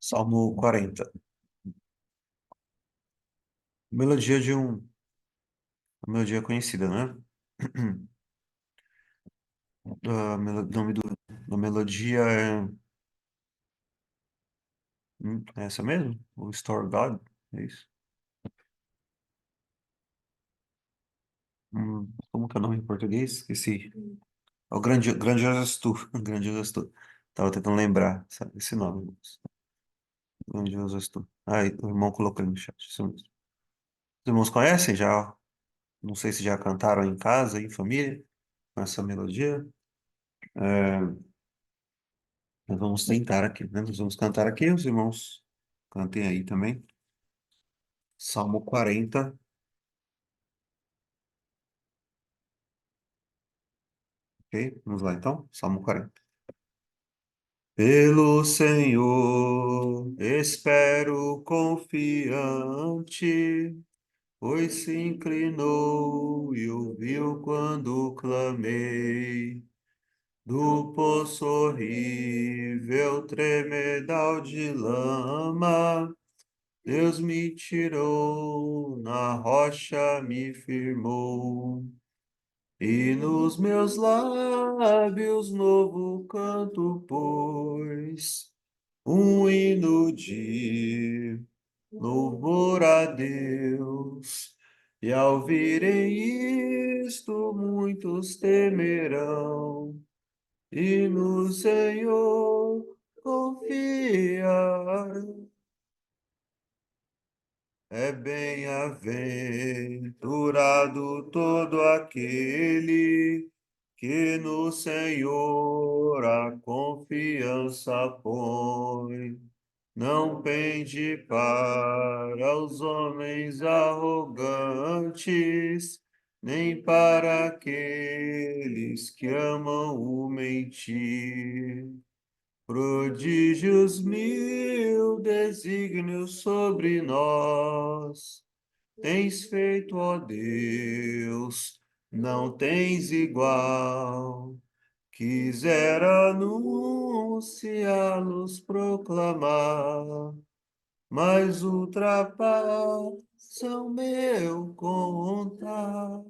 Salmo 40. Melodia de uma melodia conhecida, né? O nome da melodia é essa mesmo? O Store God? É isso? Como que é o nome em português? Esqueci. É o Grandiosas Tu. Grandiosas Tu. Tava tentando lembrar esse nome. Grandiosas Tu. Ah, o irmão colocou aí no chat. Isso mesmo. Os irmãos conhecem já? Não sei se já cantaram em casa, em família, com essa melodia. É, Nós vamos tentar aqui, né? Nós vamos cantar aqui, os irmãos cantem aí também. Salmo 40, ok? Vamos lá então, Salmo 40. Pelo Senhor espero confiante, pois se inclinou e ouviu quando clamei. Do poço horrível, tremedal de lama, Deus me tirou, na rocha me firmou, e nos meus lábios novo canto pôs, um hino de louvor a Deus. E ao virem isto, muitos temerão, e no Senhor confiarão. É bem-aventurado todo aquele que no Senhor a confiança põe. Não pende para os homens arrogantes, nem para aqueles que amam o mentir. Prodígios mil, desígnios sobre nós, tens feito, ó Deus, não tens igual. Quisera anunciá-los, proclamar, mas ultrapassam meu contar.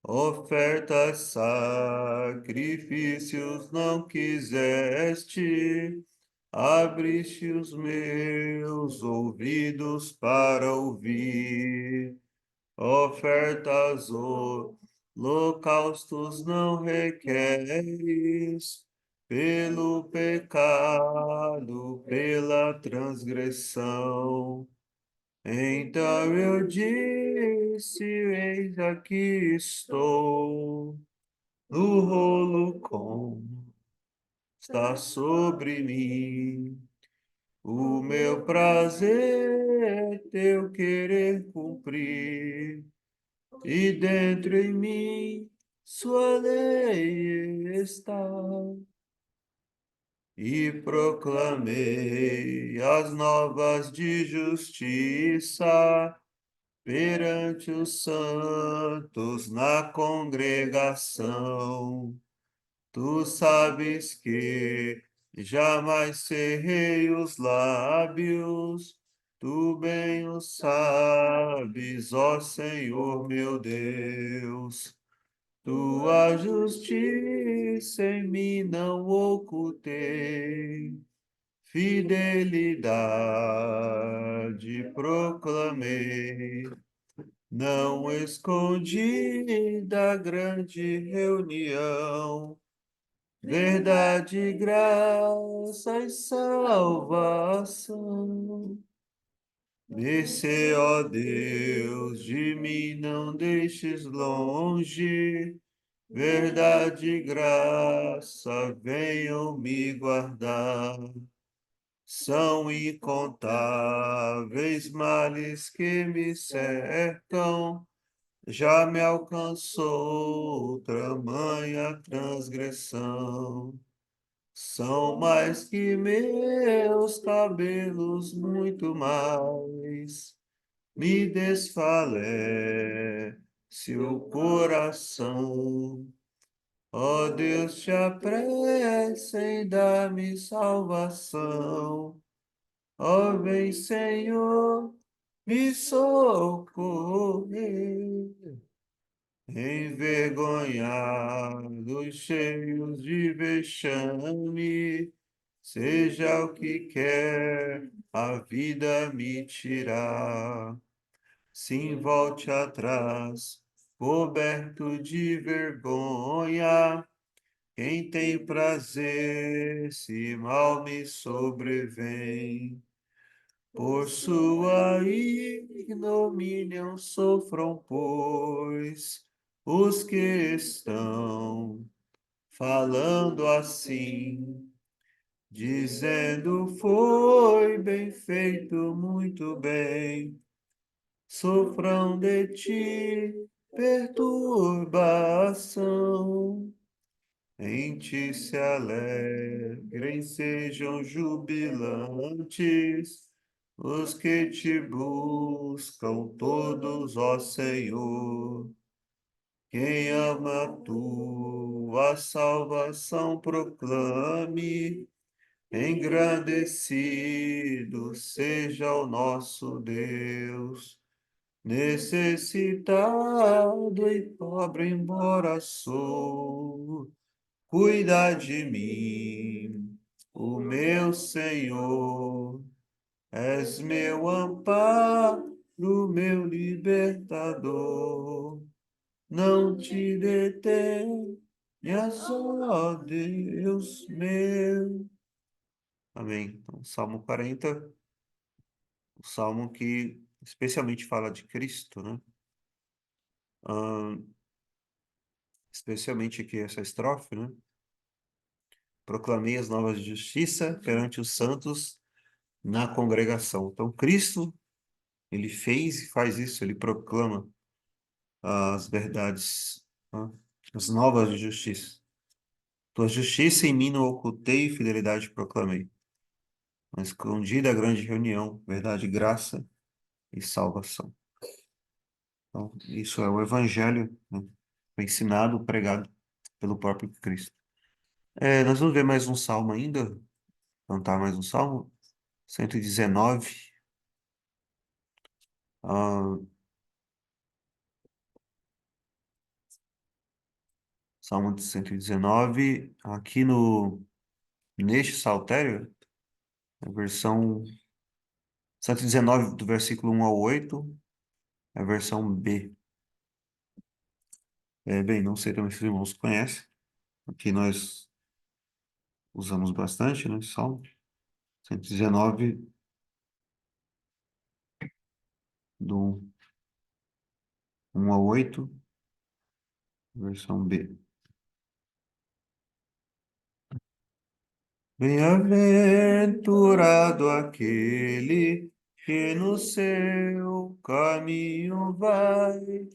Ofertas, sacrifícios não quiseste, abriste os meus ouvidos para ouvir. Ofertas, holocaustos não requeres, pelo pecado, pela transgressão. Então eu disse: Eis aqui estou, no rolo como está sobre mim. O meu prazer é teu querer cumprir, e dentro em mim sua lei está. E proclamei as novas de justiça perante os santos na congregação. Tu sabes que jamais cerrei os lábios, tu bem o sabes, ó Senhor meu Deus. Tua justiça em mim não ocultei, fidelidade proclamei. Não escondi da grande reunião, verdade, graça e salvação. Desce, ó Deus, de mim não deixes longe, verdade e graça venham me guardar. São incontáveis males que me cercam, já me alcançou tamanha transgressão. São mais que meus cabelos, muito mais. Me desfalece o coração. Ó Deus, te apressa em dar-me salvação. Ó, vem, Senhor, me socorrer. Envergonhados, cheios de vexame, seja o que quer a vida me tirar. Sim, volte atrás, coberto de vergonha. Quem tem prazer, se mal me sobrevém. Por sua ignomínia sofram, pois, os que estão falando assim, dizendo foi bem feito, muito bem, sofrão de ti perturbação. Em ti se alegrem, sejam jubilantes os que te buscam todos, ó Senhor. Quem ama a tua salvação proclame, engrandecido seja o nosso Deus. Necessitado e pobre, embora sou, cuida de mim, o meu Senhor. És meu amparo, meu libertador. Não te detenhas, ó Deus meu. Amém. Então, Salmo 40, o salmo que especialmente fala de Cristo, né? Ahn, especialmente aqui essa estrofe, né? Proclamei as novas de justiça perante os santos na congregação. Então, Cristo, ele fez e faz isso, ele proclama as verdades, né? As novas de justiça. Tua justiça em mim não ocultei, fidelidade proclamei. Mas escondi da grande reunião, verdade, graça e salvação. Então, isso é o evangelho, né? Foi ensinado, pregado pelo próprio Cristo. Nós vamos ver mais um salmo ainda, cantar mais um salmo, 119. ah, Salmo de 119, aqui neste saltério, a versão 119 do versículo 1 ao 8, a versão B. Bem, não sei também se os irmãos conhecem, aqui nós usamos bastante, né, Salmo 119 do 1 ao 8, versão B. Bem-aventurado aquele que no seu caminho vai,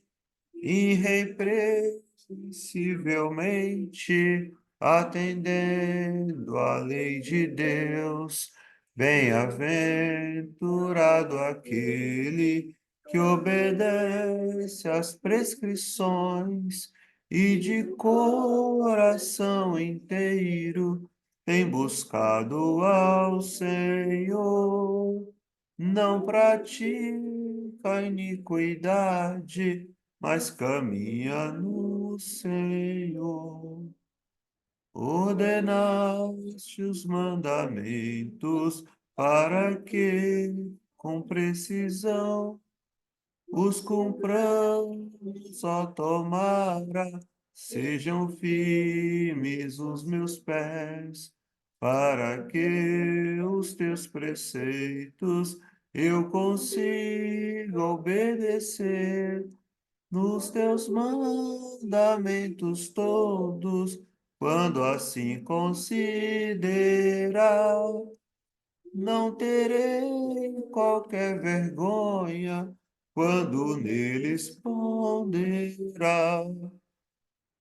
irrepreensivelmente atendendo à lei de Deus. Bem-aventurado aquele que obedece às prescrições e de coração inteiro tem buscado ao Senhor. Não pratica iniquidade, mas caminha no Senhor. Ordenaste os mandamentos para que, com precisão, os cumpramos, ó tomara, sejam firmes os meus pés, para que os teus preceitos eu consiga obedecer nos teus mandamentos todos, quando assim considerar, não terei qualquer vergonha quando neles ponderar.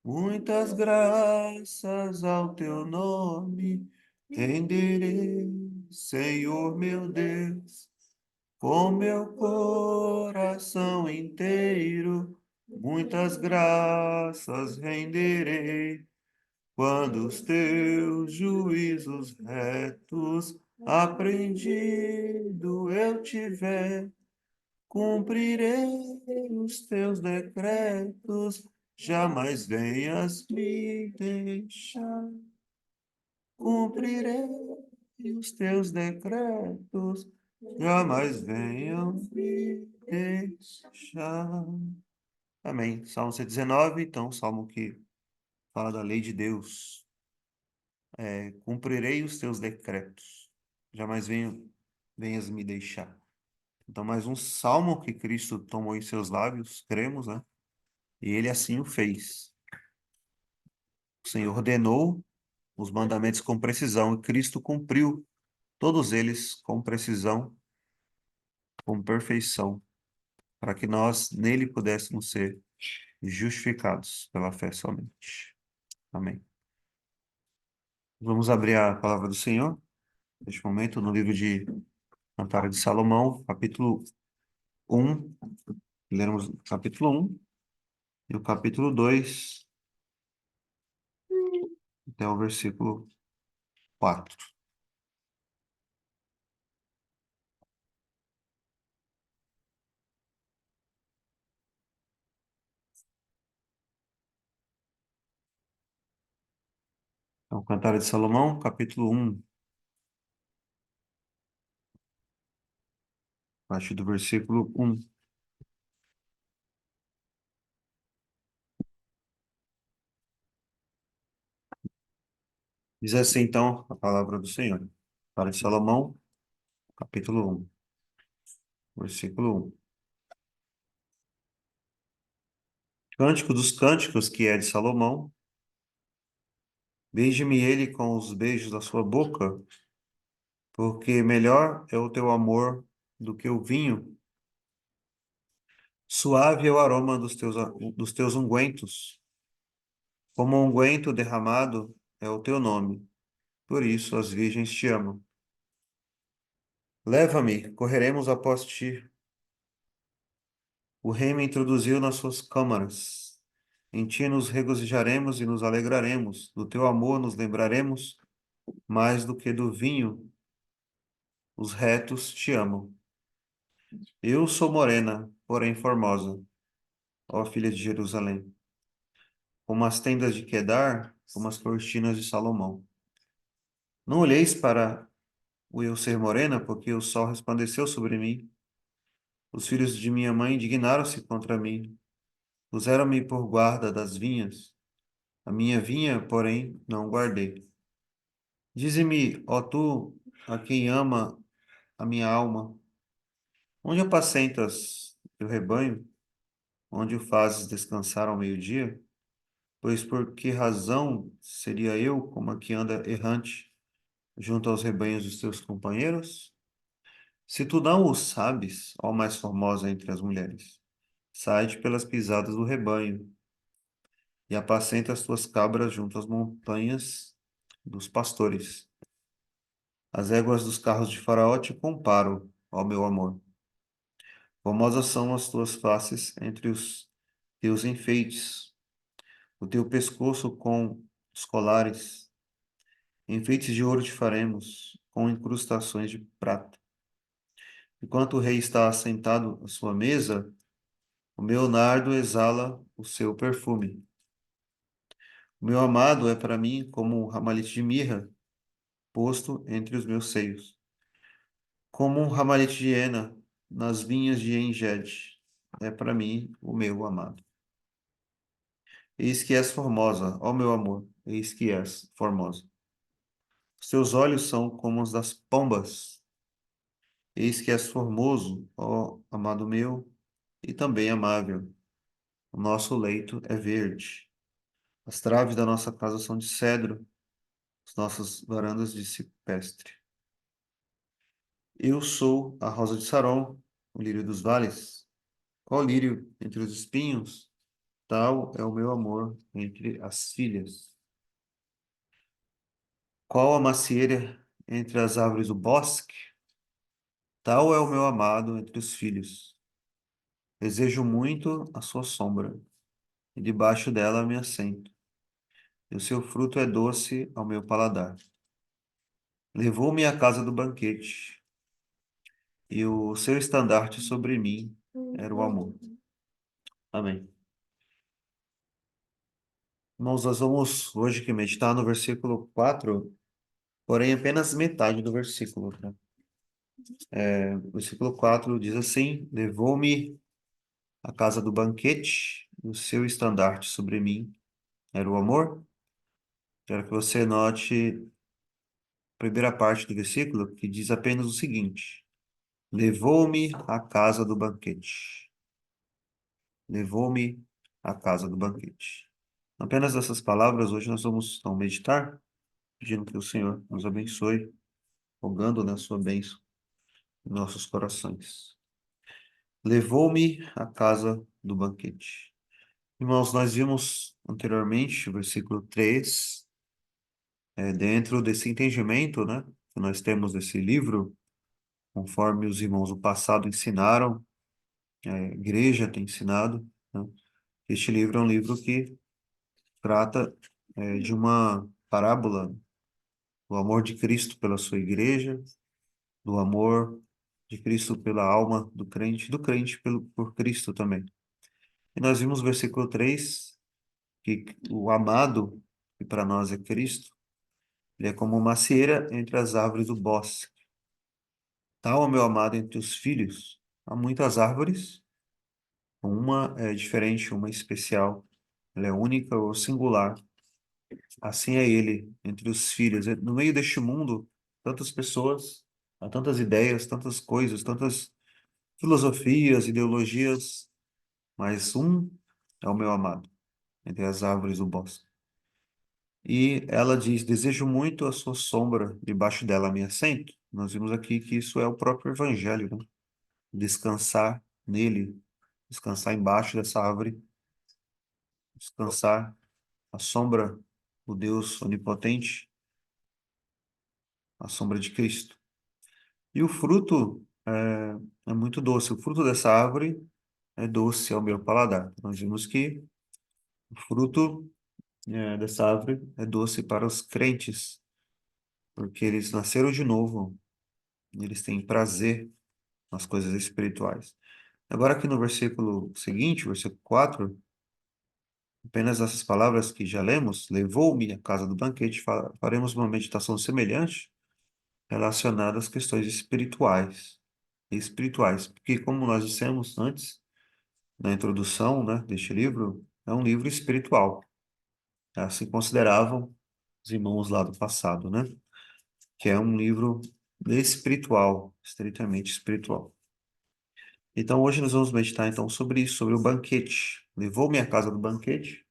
Muitas graças ao teu nome renderei, Senhor meu Deus, com meu coração inteiro. Muitas graças renderei, Quando os teus juízos retos aprendido eu tiver, cumprirei os teus decretos, jamais venhas me deixar. Cumprirei os teus decretos, jamais venham me deixar. Amém. Salmo 119, então, salmo que fala da lei de Deus. Cumprirei os teus decretos, jamais venhas me deixar. Então, mais um salmo que Cristo tomou em seus lábios, cremos, né? E ele assim o fez. O Senhor ordenou os mandamentos com precisão e Cristo cumpriu todos eles com precisão, com perfeição, para que nós nele pudéssemos ser justificados pela fé somente. Amém. Vamos abrir a palavra do Senhor, neste momento, no livro de Cantares de Salomão, capítulo 1. Leremos o capítulo 1 e o capítulo 2 até o versículo 4. Então, Cantares de Salomão, capítulo 1, a partir do versículo 1. Diz assim, então, a palavra do Senhor. Cantares de Salomão, capítulo 1, versículo 1. Cântico dos cânticos, que é de Salomão. Beije-me ele com os beijos da sua boca, porque melhor é o teu amor do que o vinho. Suave é o aroma dos teus ungüentos. Como unguento derramado é o teu nome. Por isso as virgens te amam. Leva-me, correremos após ti. O rei me introduziu nas suas câmaras. Em ti nos regozijaremos e nos alegraremos. Do teu amor nos lembraremos mais do que do vinho. Os retos te amam. Eu sou morena, porém formosa, ó filha de Jerusalém. Como as tendas de Quedar, como as cortinas de Salomão. Não olheis para o eu ser morena, porque o sol resplandeceu sobre mim. Os filhos de minha mãe indignaram-se contra mim. Puseram-me por guarda das vinhas. A minha vinha, porém, não guardei. Dize-me, ó tu, a quem ama a minha alma, onde apacentas teu rebanho? Onde o fazes descansar ao meio-dia? Pois por que razão seria eu como a que anda errante junto aos rebanhos dos teus companheiros? Se tu não o sabes, ó mais formosa entre as mulheres, sai-te pelas pisadas do rebanho e apacenta as tuas cabras junto às montanhas dos pastores. As éguas dos carros de Faraó te comparo, ó meu amor. Formosas são as tuas faces entre os teus enfeites, o teu pescoço com os colares. Enfeites de ouro te faremos, com incrustações de prata. Enquanto o rei está assentado à sua mesa, o meu nardo exala o seu perfume. O meu amado é para mim como um ramalhete de mirra posto entre os meus seios, como um ramalhete de hena nas vinhas de En-gedi. É para mim o meu amado. Eis que és formosa, ó meu amor, eis que és formosa. Os teus olhos são como os das pombas. Eis que és formoso, ó amado meu, e também amável. O nosso leito é verde. As traves da nossa casa são de cedro, as nossas varandas de cipestre. Eu sou a rosa de Saron, o lírio dos vales. Qual lírio entre os espinhos? Tal é o meu amor entre as filhas. Qual a macieira entre as árvores do bosque? Tal é o meu amado entre os filhos. Desejo muito a sua sombra, e debaixo dela me assento. e o seu fruto é doce ao meu paladar. Levou-me à casa do banquete, e o seu estandarte sobre mim era o amor. Amém. Irmãos, nós vamos hoje que meditar no versículo 4, porém apenas metade do versículo, tá? O versículo 4 diz assim: Levou-me à casa do banquete, e o seu estandarte sobre mim era o amor. Quero que você note a primeira parte do versículo, que diz apenas o seguinte: Levou-me à casa do banquete. Levou-me à casa do banquete. Apenas essas palavras, hoje nós vamos então meditar, pedindo que o Senhor nos abençoe, rogando na sua bênção em nossos corações. Levou-me à casa do banquete. Irmãos, nós vimos anteriormente o versículo 3, dentro desse entendimento, né, que nós temos desse livro, conforme os irmãos do passado ensinaram, a igreja tem ensinado, né, este livro é um livro que trata, de uma parábola do amor de Cristo pela sua igreja, do amor de Cristo pela alma do crente por Cristo também. E nós vimos o versículo 3 que o amado, que para nós é Cristo, ele é como uma macieira entre as árvores do bosque. Tal é o meu amado entre os filhos. Há muitas árvores, uma é diferente, uma é especial. Ela é única ou singular. Assim é ele entre os filhos. No meio deste mundo, tantas pessoas, há tantas ideias, tantas coisas, tantas filosofias, ideologias, mas um é o meu amado, entre as árvores do bosque. E ela diz: Desejo muito a sua sombra, debaixo dela me assento. Nós vimos aqui que isso é o próprio Evangelho, né? Descansar nele, descansar embaixo dessa árvore, descansar à sombra do Deus onipotente, à sombra de Cristo. E o fruto é muito doce. O fruto dessa árvore é doce ao meu paladar. Nós vimos que o fruto dessa árvore é doce para os crentes, porque eles nasceram de novo, eles têm prazer nas coisas espirituais. Agora, aqui no versículo seguinte, versículo 4, apenas essas palavras que já lemos: Levou-me à casa do banquete, faremos uma meditação semelhante relacionada às questões espirituais. Espirituais, porque, como nós dissemos antes, na introdução, né, deste livro, é um livro espiritual. Assim consideravam os irmãos lá do passado, né? Que é um livro espiritual, estritamente espiritual. Então, hoje nós vamos meditar então sobre isso, sobre o banquete. Levou-me à casa do banquete,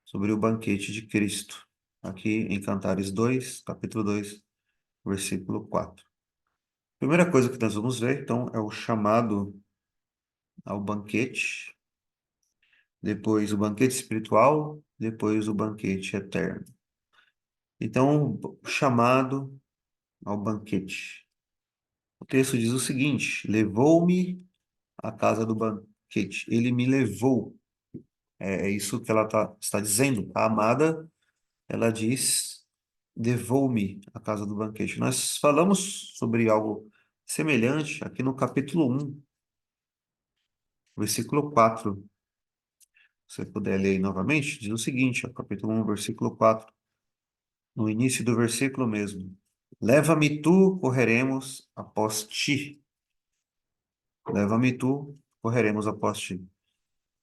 sobre o banquete de Cristo. Aqui em Cantares 2, capítulo 2, versículo 4. Primeira coisa que nós vamos ver, então, é o chamado ao banquete, depois o banquete espiritual, depois o banquete eterno. Então, o chamado ao banquete. O texto diz o seguinte: Levou-me à casa do banquete. Ele me levou. É isso que ela está dizendo. A amada, ela diz: Levou-me à casa do banquete. Nós falamos sobre algo semelhante aqui no capítulo 1, versículo 4. Se você puder ler aí novamente, diz o seguinte, ó, capítulo 1, versículo 4, no início do versículo mesmo. Leva-me tu, correremos após ti. Leva-me tu, correremos após ti.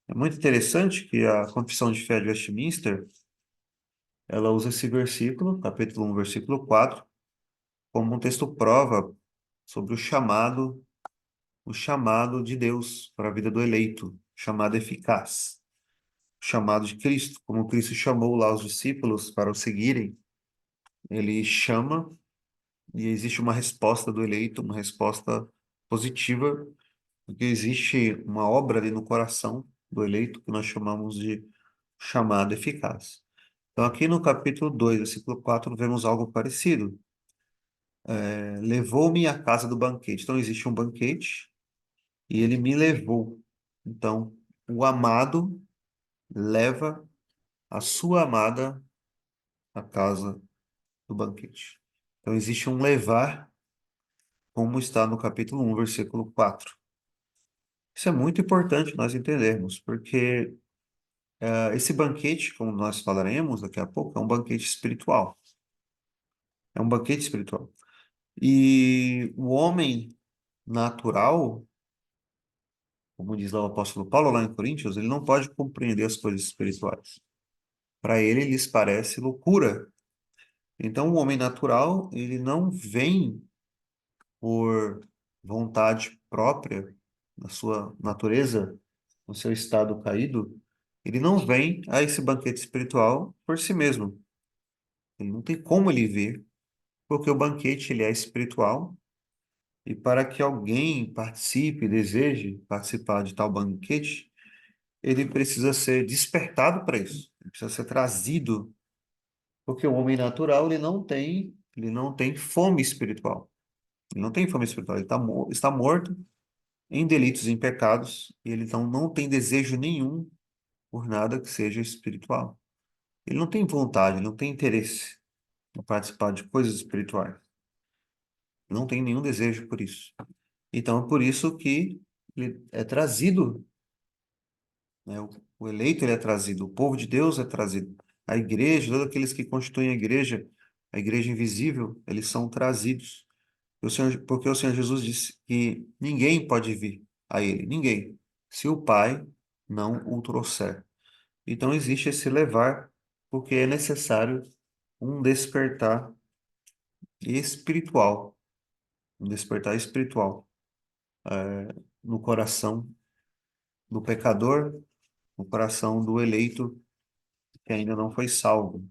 É muito interessante que a Confissão de Fé de Westminster, ela usa esse versículo, capítulo 1, versículo 4, como um texto prova sobre o chamado de Deus para a vida do eleito, chamado eficaz, o chamado de Cristo, como Cristo chamou lá os discípulos para o seguirem. Ele chama e existe uma resposta do eleito, uma resposta positiva, porque existe uma obra ali no coração do eleito que nós chamamos de chamado eficaz. Então, aqui no capítulo 2, versículo 4, vemos algo parecido. Levou-me à casa do banquete. Então, existe um banquete e ele me levou. Então, o amado leva a sua amada a casa do banquete. Então, existe um levar, como está no capítulo 1, versículo 4. Isso é muito importante nós entendermos, porque esse banquete, como nós falaremos daqui a pouco, é um banquete espiritual. É um banquete espiritual. E o homem natural, como diz lá o apóstolo Paulo, lá em Coríntios, ele não pode compreender as coisas espirituais. Para ele, lhes parece loucura. Então, o homem natural, ele não vem por vontade própria, na sua natureza, no seu estado caído, ele não vem a esse banquete espiritual por si mesmo. Ele não tem como ele vir, porque o banquete ele é espiritual, e para que alguém participe, deseje participar de tal banquete, ele precisa ser despertado para isso. Ele precisa ser trazido, porque o homem natural ele não tem fome espiritual. Ele não tem fome espiritual, ele está morto em delitos e em pecados, e ele então não tem desejo nenhum por nada que seja espiritual. Ele não tem vontade, ele não tem interesse em participar de coisas espirituais. Não tem nenhum desejo por isso. Então, é por isso que ele é trazido, né? O eleito ele é trazido, o povo de Deus é trazido. A igreja, todos aqueles que constituem a igreja invisível, eles são trazidos. Porque o Senhor Jesus disse que ninguém pode vir a Ele, ninguém, se o Pai não o trouxer. Então existe esse levar, porque é necessário um despertar espiritual, um despertar espiritual no coração do pecador, no coração do eleito que ainda não foi salvo.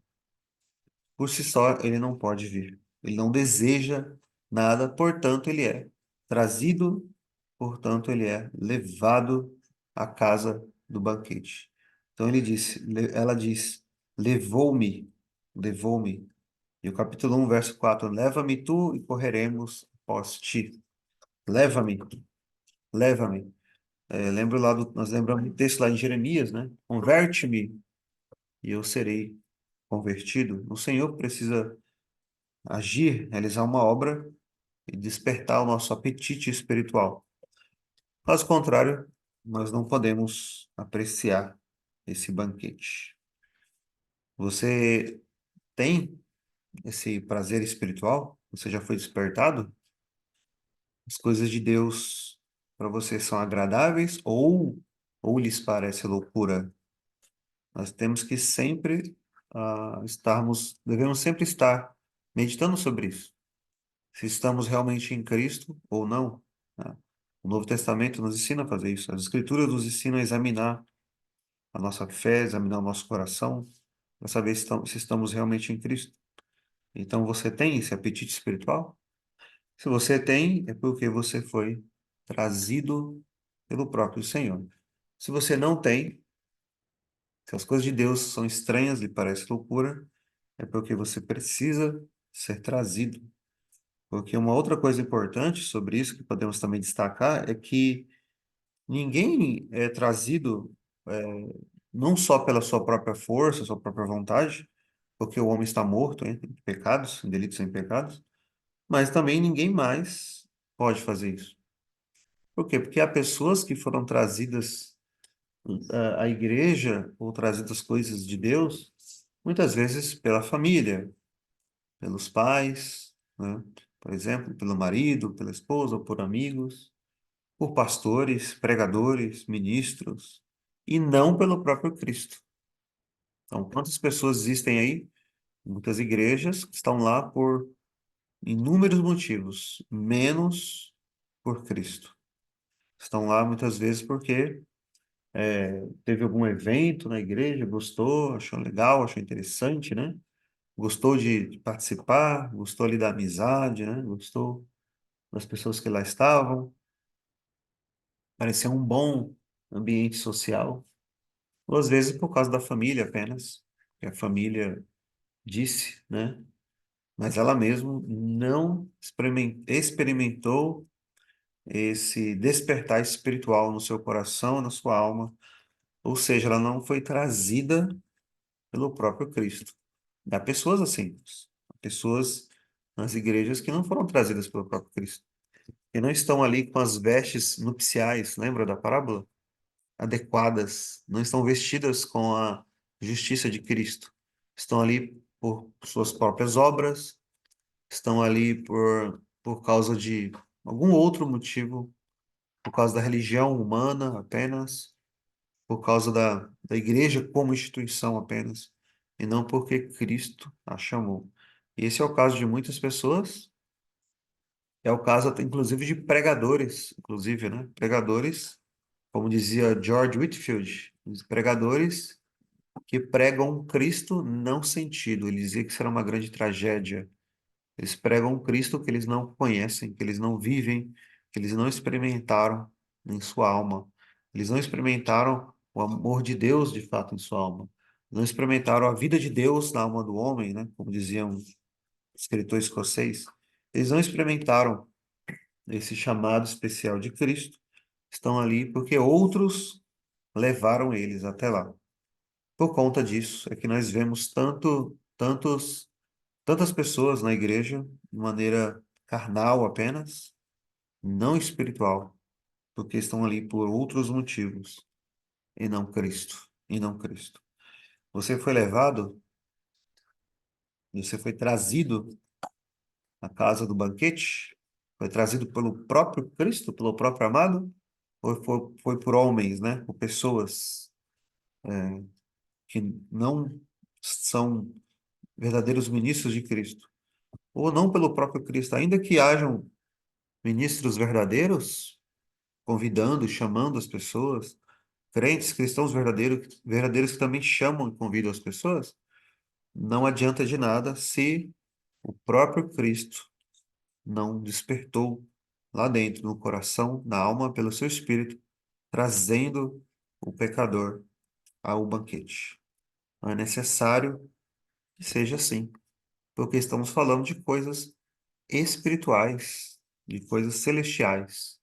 Por si só, ele não pode vir. Ele não deseja nada, portanto, ele é trazido, portanto, ele é levado à casa do banquete. Então ela diz, levou-me, levou-me. E o capítulo 1, verso 4, leva-me tu e correremos após ti. Leva-me, leva-me. Nós lembramos do texto lá em Jeremias, né? Converte-me e eu serei convertido. O Senhor precisa agir, realizar uma obra e despertar o nosso apetite espiritual. Caso contrário, nós não podemos apreciar esse banquete. Você tem esse prazer espiritual? Você já foi despertado? As coisas de Deus para você são agradáveis ou lhes parece loucura? Nós temos que sempre devemos sempre estar meditando sobre isso. Se estamos realmente em Cristo ou não, né? O Novo Testamento nos ensina a fazer isso. As Escrituras nos ensinam a examinar a nossa fé, examinar o nosso coração, para saber se estamos realmente em Cristo. Então, você tem esse apetite espiritual? Se você tem, é porque você foi trazido pelo próprio Senhor. Se você não tem, se as coisas de Deus são estranhas, lhe parece loucura, é porque você precisa ser trazido. Porque uma outra coisa importante sobre isso que podemos também destacar é que ninguém é trazido é, não só pela sua própria força, sua própria vontade, porque o homem está morto em pecados, em delitos e em pecados, mas também ninguém mais pode fazer isso. Por quê? Porque há pessoas que foram trazidas à igreja ou trazidas coisas de Deus, muitas vezes pela família, pelos pais, né? Por exemplo, pelo marido, pela esposa, ou por amigos, por pastores, pregadores, ministros, e não pelo próprio Cristo. Então, quantas pessoas existem aí? Muitas igrejas que estão lá por inúmeros motivos, menos por Cristo. Estão lá muitas vezes porque teve algum evento na igreja, gostou, achou legal, achou interessante, né? Gostou de participar, gostou ali da amizade, né? Gostou das pessoas que lá estavam, parecia um bom ambiente social. Ou às vezes por causa da família apenas, que a família disse, né? Mas ela mesmo não experimentou esse despertar espiritual no seu coração, na sua alma, ou seja, ela não foi trazida pelo próprio Cristo. Há pessoas assim, há pessoas nas igrejas que não foram trazidas pelo próprio Cristo, que não estão ali com as vestes nupciais, lembra da parábola? Adequadas, não estão vestidas com a justiça de Cristo. Estão ali por suas próprias obras, estão ali por causa de algum outro motivo, por causa da religião humana apenas, por causa da igreja como instituição apenas, e não porque Cristo a chamou. E esse é o caso de muitas pessoas, é o caso inclusive de pregadores, inclusive, né? Pregadores, como dizia George Whitefield, os pregadores que pregam um Cristo não sentido. Ele dizia que será uma grande tragédia. Eles pregam um Cristo que eles não conhecem, que eles não vivem, que eles não experimentaram em sua alma. Eles não experimentaram o amor de Deus de fato em sua alma. Não experimentaram a vida de Deus na alma do homem, né? Como dizia um escritor escocês. Eles não experimentaram esse chamado especial de Cristo. Estão ali porque outros levaram eles até lá. Por conta disso, é que nós vemos tantas pessoas na igreja de maneira carnal apenas, não espiritual, porque estão ali por outros motivos, e não Cristo, e não Cristo. Você foi levado, você foi trazido à casa do banquete, foi trazido pelo próprio Cristo, pelo próprio amado, ou foi por homens, né? Por pessoas que não são verdadeiros ministros de Cristo, ou não pelo próprio Cristo, ainda que hajam ministros verdadeiros, convidando, chamando as pessoas, crentes, cristãos verdadeiros que também chamam e convidam as pessoas, não adianta de nada se o próprio Cristo não despertou lá dentro, no coração, na alma, pelo seu espírito, trazendo o pecador ao banquete. Não é necessário que seja assim, porque estamos falando de coisas espirituais, de coisas celestiais,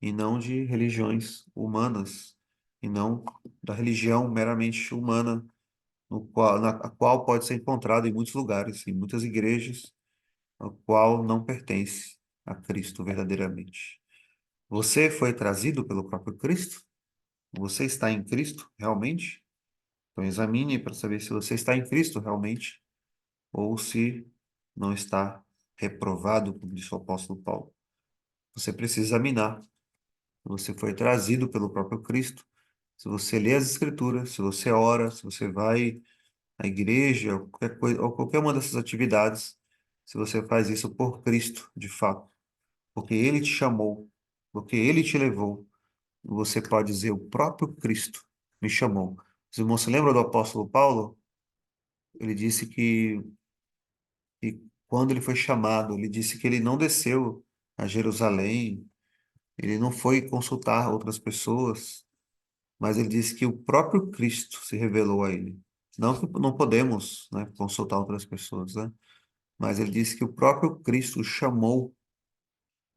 e não de religiões humanas, e não da religião meramente humana, a qual pode ser encontrada em muitos lugares, em muitas igrejas, a qual não pertence a Cristo verdadeiramente. Você foi trazido pelo próprio Cristo? Você está em Cristo realmente? Então examine para saber se você está em Cristo realmente ou se não está reprovado, como disse o apóstolo Paulo. Você precisa examinar. Você foi trazido pelo próprio Cristo. Se você lê as Escrituras, se você ora, se você vai à igreja, ou qualquer coisa, ou qualquer uma dessas atividades, se você faz isso por Cristo, de fato, porque Ele te chamou, porque Ele te levou, você pode dizer: o próprio Cristo me chamou. Os irmãos se lembram do apóstolo Paulo? Ele disse que quando ele foi chamado, ele disse que ele não desceu a Jerusalém, ele não foi consultar outras pessoas, mas ele disse que o próprio Cristo se revelou a ele. Não que não podemos, né, consultar outras pessoas, né? Mas ele disse que o próprio Cristo o chamou,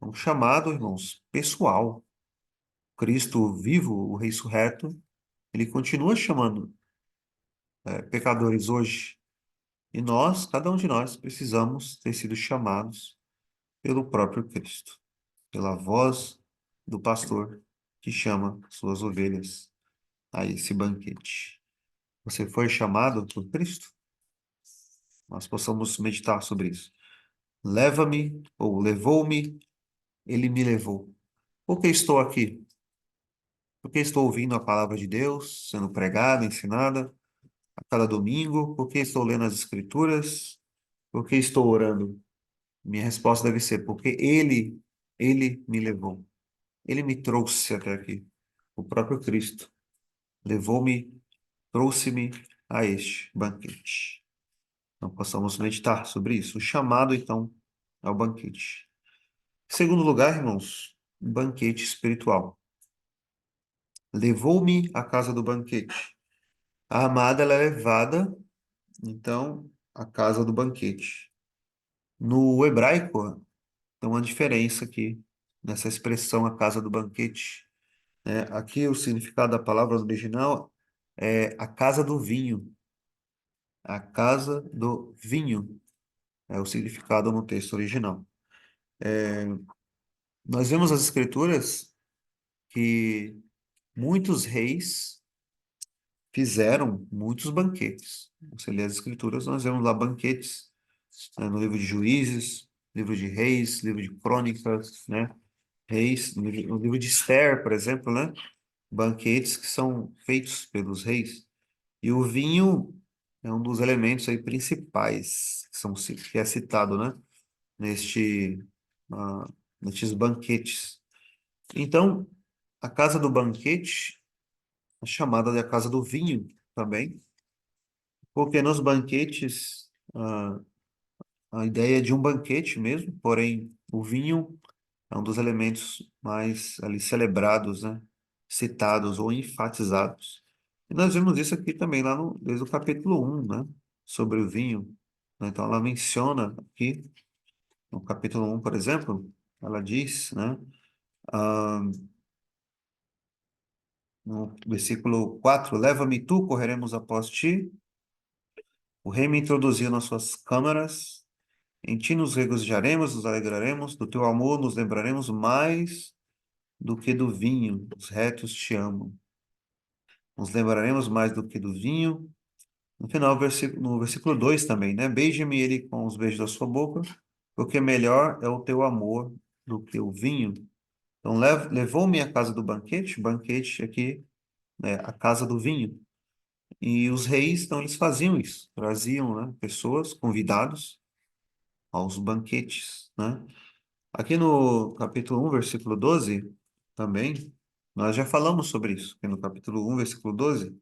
um chamado, irmãos, pessoal. Cristo vivo, o ressurreto, ele continua chamando pecadores hoje. E nós, cada um de nós, precisamos ter sido chamados pelo próprio Cristo, pela voz do pastor que chama suas ovelhas a esse banquete. Você foi chamado por Cristo? Nós possamos meditar sobre isso. Leva-me, ou levou-me, ele me levou. Por que estou aqui? Por que estou ouvindo a palavra de Deus sendo pregada, ensinada a cada domingo? Por que estou lendo as Escrituras? Por que estou orando? Minha resposta deve ser: porque ele me levou. Ele me trouxe até aqui. O próprio Cristo levou-me, trouxe-me a este banquete. Então, possamos meditar sobre isso. O chamado, então, ao banquete. Em segundo lugar, irmãos, um banquete espiritual. Levou-me à casa do banquete. A amada, ela é levada, então, à casa do banquete. No hebraico, tem uma diferença aqui, nessa expressão, a casa do banquete. Né? Aqui, o significado da palavra original é a casa do vinho. A casa do vinho é o significado no texto original. Nós vemos as escrituras que muitos reis fizeram muitos banquetes. Você lê as escrituras, nós vemos lá banquetes, né, no livro de Juízes, livro de Reis, livro de Crônicas, né? Reis, no livro de Esther, por exemplo, né? Banquetes que são feitos pelos reis. E o vinho é um dos elementos aí principais que é citado, né? Neste, ah, nestes banquetes. Então, a casa do banquete é chamada de a casa do vinho também, porque nos banquetes, a ideia é de um banquete mesmo, porém o vinho é um dos elementos mais ali celebrados, né? Citados ou enfatizados. E nós vemos isso aqui também lá no, desde o capítulo 1, né? Sobre o vinho, né? Então ela menciona aqui, no capítulo 1, por exemplo, ela diz, né? ah, no versículo 4, leva-me tu, correremos após ti. O rei me introduziu nas suas câmaras. Em ti nos regozijaremos, nos alegraremos. Do teu amor nos lembraremos mais do que do vinho. Os retos te amam. Nos lembraremos mais do que do vinho. No final, no versículo 2 também, né? Beije-me ele com os beijos da sua boca, porque melhor é o teu amor do que o vinho. Então, levou-me à casa do banquete, banquete aqui, né? A casa do vinho. E os reis, então, eles faziam isso, traziam, né, pessoas, convidados aos banquetes, né? Aqui no capítulo 1, versículo 12, também, nós já falamos sobre isso, aqui no capítulo 1, versículo 12,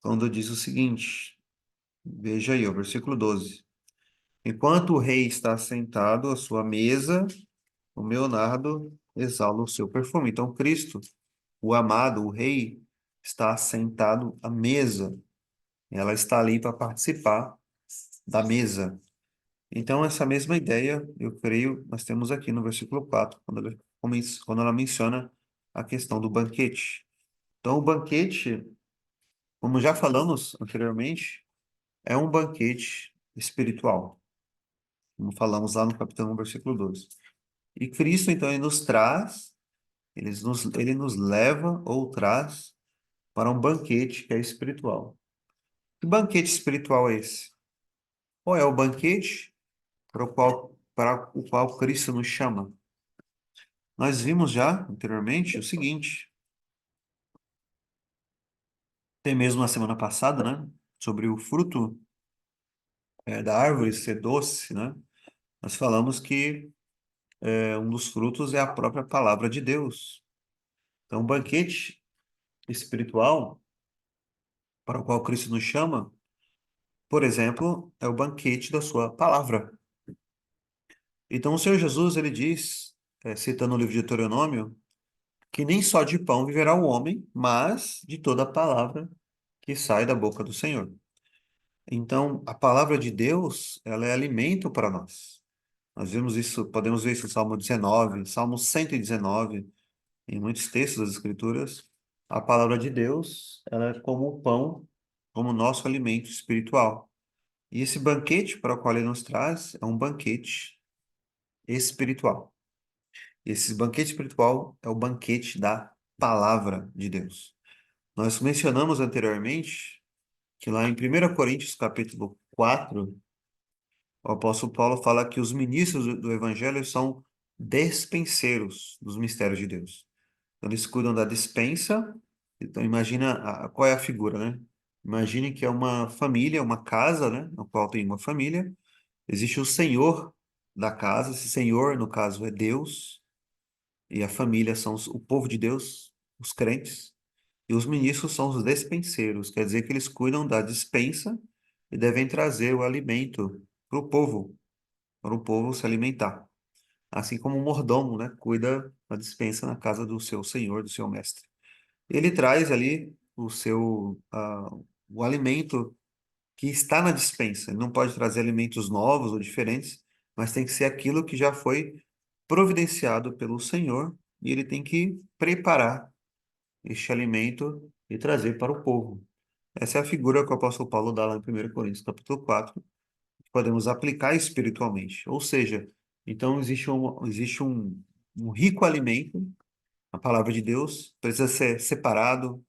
quando diz o seguinte, veja aí, o versículo 12. Enquanto o rei está sentado à sua mesa, o meu nardo exala o seu perfume. Então, Cristo, o amado, o rei, está sentado à mesa. Ela está ali para participar da mesa. Então, essa mesma ideia, eu creio, nós temos aqui no versículo 4, quando ela menciona a questão do banquete. Então, o banquete, como já falamos anteriormente, é um banquete espiritual, como falamos lá no capítulo 1, versículo 12. E Cristo, então, ele nos leva ou traz para um banquete que é espiritual. Que banquete espiritual é esse? Qual é o banquete para o qual Cristo nos chama? Nós vimos já anteriormente o seguinte, até mesmo na semana passada, né? Sobre o fruto da árvore ser doce, né? Nós falamos que um dos frutos é a própria palavra de Deus. Então, o banquete espiritual para o qual Cristo nos chama, por exemplo, é o banquete da sua palavra. Então, o Senhor Jesus, ele diz, citando o livro de Deuteronômio, que nem só de pão viverá o homem, mas de toda a palavra que sai da boca do Senhor. Então, a palavra de Deus, ela é alimento para nós. Nós vemos isso, podemos ver isso no Salmo 19, Salmo 119, em muitos textos das Escrituras. A palavra de Deus, ela é como o pão, como o nosso alimento espiritual. E esse banquete para o qual ele nos traz é um banquete espiritual. Esse banquete espiritual é o banquete da palavra de Deus. Nós mencionamos anteriormente que lá em 1 Coríntios capítulo 4, o apóstolo Paulo fala que os ministros do evangelho são despenseiros dos mistérios de Deus. Então, eles cuidam da dispensa. Então, imagina qual é a figura, né? Imagine que é uma família, uma casa, né? No qual tem uma família. Existe o senhor da casa. Esse senhor, no caso, é Deus. E a família são o povo de Deus, os crentes. E os ministros são os despenseiros. Quer dizer que eles cuidam da dispensa e devem trazer o alimento para o povo se alimentar. Assim como o mordomo, né, cuida da dispensa na casa do seu senhor, do seu mestre. Ele traz ali o alimento que está na dispensa. Ele não pode trazer alimentos novos ou diferentes, mas tem que ser aquilo que já foi providenciado pelo Senhor e ele tem que preparar este alimento e trazer para o povo. Essa é a figura que o apóstolo Paulo dá lá em 1 Coríntios, capítulo 4, que podemos aplicar espiritualmente. Ou seja, então existe um rico alimento, a palavra de Deus, precisa ser separado,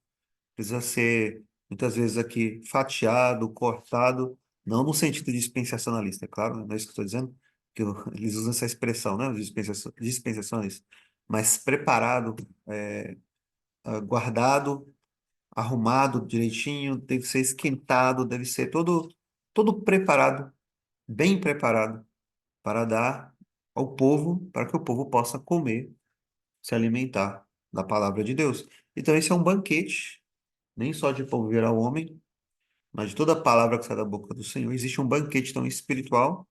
precisa ser, muitas vezes aqui, fatiado, cortado, não no sentido dispensacionalista, é claro, não é isso que eu estou dizendo, que eles usam essa expressão, né, os dispensacionalistas, mas preparado, guardado, arrumado direitinho, deve ser esquentado, deve ser todo preparado, bem preparado, para dar ao povo, para que o povo possa comer, se alimentar da palavra de Deus. Então, esse é um banquete, nem só de pão viverá o homem, mas de toda a palavra que sai da boca do Senhor. Existe um banquete tão espiritual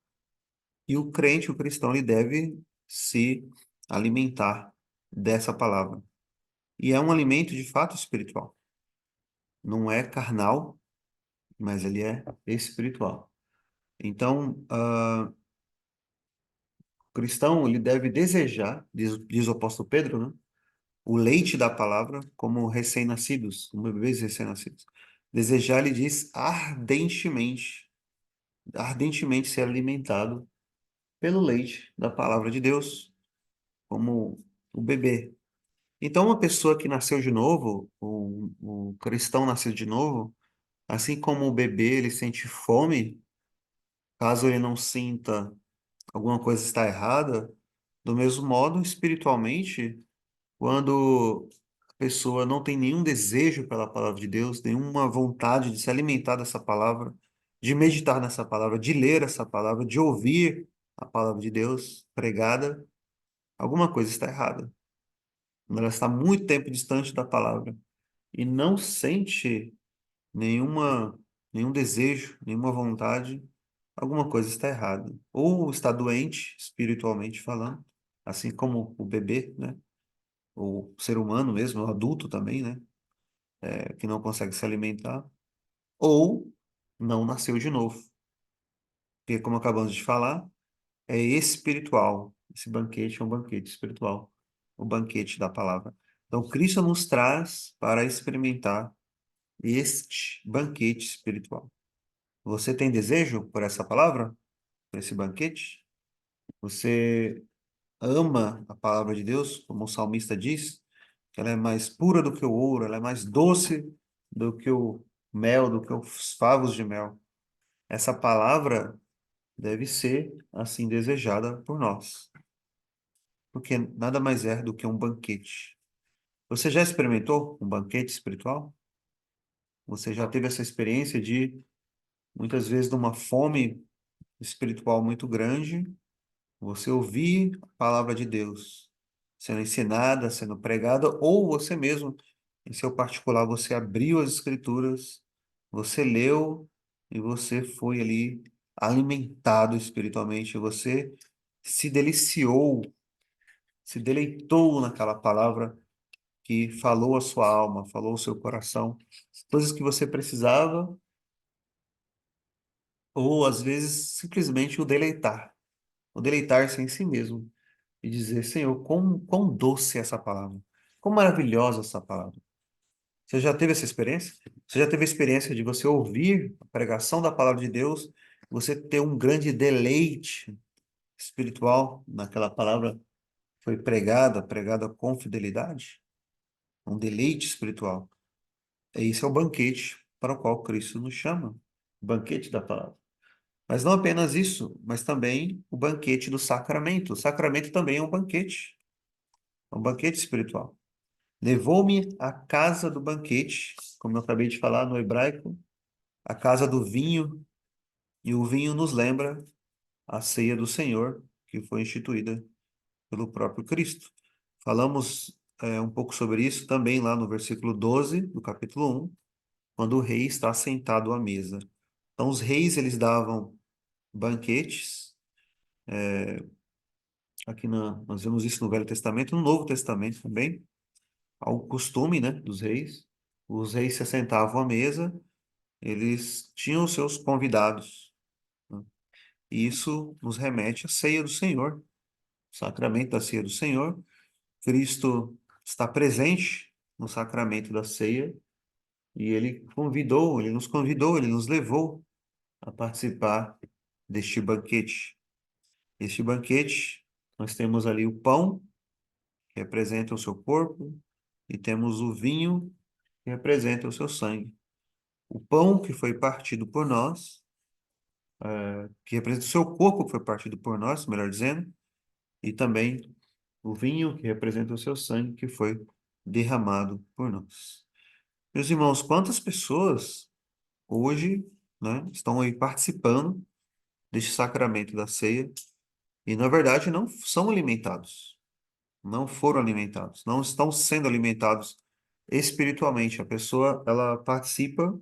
e o crente, o cristão, ele deve se alimentar dessa palavra. E é um alimento de fato espiritual. Não é carnal, mas ele é espiritual. Então, o cristão, ele deve desejar, diz o apóstolo Pedro, né? O leite da palavra como recém-nascidos, como bebês recém-nascidos. Desejar, ele diz, ardentemente ser alimentado pelo leite da palavra de Deus, como o bebê. Então, uma pessoa que nasceu de novo, o cristão nasceu de novo, assim como o bebê, ele sente fome, caso ele não sinta alguma coisa está errada, do mesmo modo, espiritualmente, quando a pessoa não tem nenhum desejo pela palavra de Deus, nenhuma vontade de se alimentar dessa palavra, de meditar nessa palavra, de ler essa palavra, de ouvir a palavra de Deus pregada, alguma coisa está errada. Quando ela está muito tempo distante da palavra e não sente nenhuma, nenhum desejo, nenhuma vontade, alguma coisa está errada. Ou está doente, espiritualmente falando, assim como o bebê, né? O ser humano mesmo, o adulto também, né? Que não consegue se alimentar. Ou não nasceu de novo. Porque, como acabamos de falar, é espiritual. Esse banquete é um banquete espiritual. O banquete da palavra. Então, Cristo nos traz para experimentar este banquete espiritual. Você tem desejo por essa palavra? Por esse banquete? Você ama a palavra de Deus, como o salmista diz, que ela é mais pura do que o ouro, ela é mais doce do que o mel, do que os favos de mel. Essa palavra deve ser assim desejada por nós, porque nada mais é do que um banquete. Você já experimentou um banquete espiritual? Você já teve essa experiência de, muitas vezes, de uma fome espiritual muito grande, você ouvir a palavra de Deus sendo ensinada, sendo pregada, ou você mesmo, em seu particular, você abriu as escrituras, você leu e você foi ali alimentado espiritualmente, você se deliciou, se deleitou naquela palavra que falou a sua alma, falou o seu coração, coisas que você precisava, ou às vezes simplesmente o deleitar-se em si mesmo e dizer, Senhor, quão doce é essa palavra, quão maravilhosa essa palavra. Você já teve essa experiência? Você já teve a experiência de você ouvir a pregação da palavra de Deus, você ter um grande deleite espiritual naquela palavra que foi pregada com fidelidade? Um deleite espiritual. Esse é o banquete para o qual Cristo nos chama, o banquete da palavra. Mas não apenas isso, mas também o banquete do sacramento. O sacramento também é um banquete espiritual. Levou-me à casa do banquete, como eu acabei de falar no hebraico, a casa do vinho, e o vinho nos lembra a ceia do Senhor, que foi instituída pelo próprio Cristo. Falamos um pouco sobre isso também lá no versículo 12 do capítulo 1, quando o rei está sentado à mesa. Então, os reis, eles davam banquetes, nós vemos isso no Velho Testamento, no Novo Testamento também, há o costume, né, dos reis. Os reis se sentavam à mesa, eles tinham os seus convidados, né? E isso nos remete à ceia do Senhor, o sacramento da ceia do Senhor. Cristo está presente no sacramento da ceia E ele nos levou a participar deste banquete. Este banquete, nós temos ali o pão, que representa o seu corpo, e temos o vinho, que representa o seu sangue. O pão que foi partido por nós, que representa o seu corpo que foi partido por nós, melhor dizendo, e também o vinho que representa o seu sangue que foi derramado por nós. Meus irmãos, quantas pessoas hoje, né, estão aí participando deste sacramento da ceia e, na verdade, não são alimentados, não foram alimentados, não estão sendo alimentados espiritualmente. A pessoa, ela participa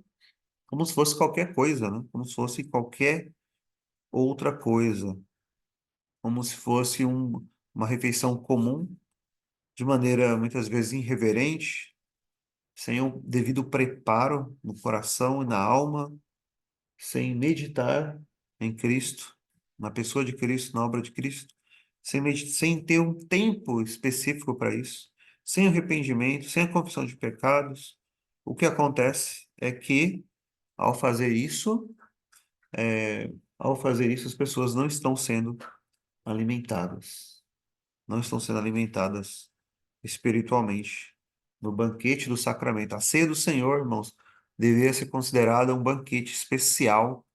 como se fosse qualquer coisa, né? Como se fosse qualquer outra coisa, como se fosse uma refeição comum, de maneira muitas vezes irreverente, sem o devido preparo no coração e na alma, sem meditar em Cristo, na pessoa de Cristo, na obra de Cristo, sem ter um tempo específico para isso, sem arrependimento, sem a confissão de pecados. O que acontece é que, ao fazer isso, ao fazer isso, as pessoas não estão sendo alimentadas, não estão sendo alimentadas espiritualmente no banquete do sacramento. A ceia do Senhor, irmãos, deveria ser considerada um banquete especial,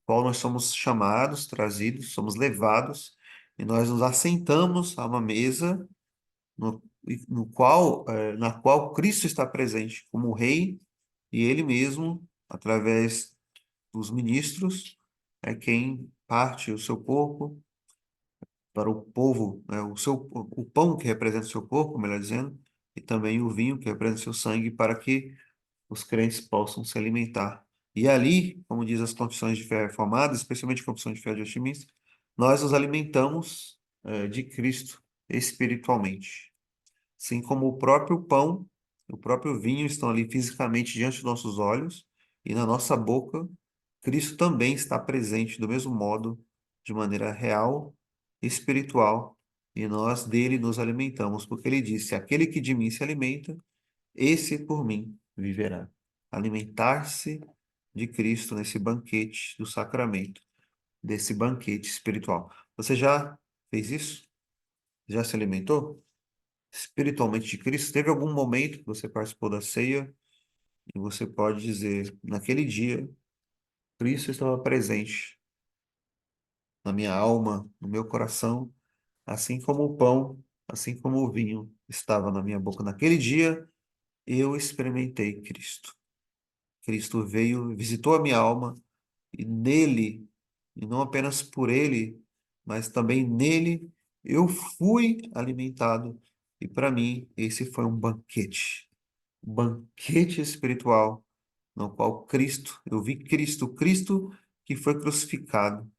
qual nós somos chamados, trazidos, somos levados, e nós nos assentamos a uma mesa na qual Cristo está presente como Rei, e Ele mesmo, através dos ministros, é quem parte o seu corpo para o povo, né, o pão que representa o seu corpo, melhor dizendo, e também o vinho que representa o seu sangue, para que os crentes possam se alimentar. E ali, como diz as confissões de fé reformadas, especialmente a confissão de fé de Westminster, nós nos alimentamos de Cristo espiritualmente. Assim como o próprio pão, o próprio vinho estão ali fisicamente diante dos nossos olhos e na nossa boca, Cristo também está presente do mesmo modo, de maneira real, espiritual, e nós dele nos alimentamos, porque ele disse: aquele que de mim se alimenta, esse por mim viverá. Alimentar-se de Cristo nesse banquete do sacramento, desse banquete espiritual. Você já fez isso? Já se alimentou espiritualmente de Cristo? Teve algum momento que você participou da ceia e você pode dizer, naquele dia, Cristo estava presente na minha alma, no meu coração, assim como o pão, assim como o vinho estava na minha boca. Naquele dia, eu experimentei Cristo. Cristo veio, visitou a minha alma e nele, e não apenas por ele, mas também nele, eu fui alimentado. E para mim, esse foi um banquete espiritual, no qual eu vi Cristo, Cristo que foi crucificado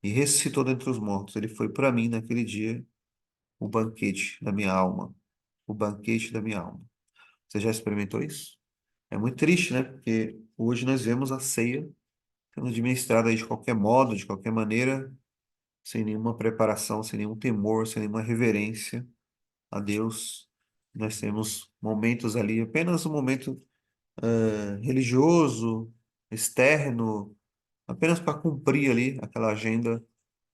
e ressuscitou dentre os mortos. Ele foi para mim naquele dia o banquete da minha alma, o banquete da minha alma. Você já experimentou isso? É muito triste, né? Porque hoje nós vemos a ceia sendo administrada aí de qualquer modo, de qualquer maneira, sem nenhuma preparação, sem nenhum temor, sem nenhuma reverência a Deus. Nós temos momentos ali, apenas um momento religioso, externo, apenas para cumprir ali aquela agenda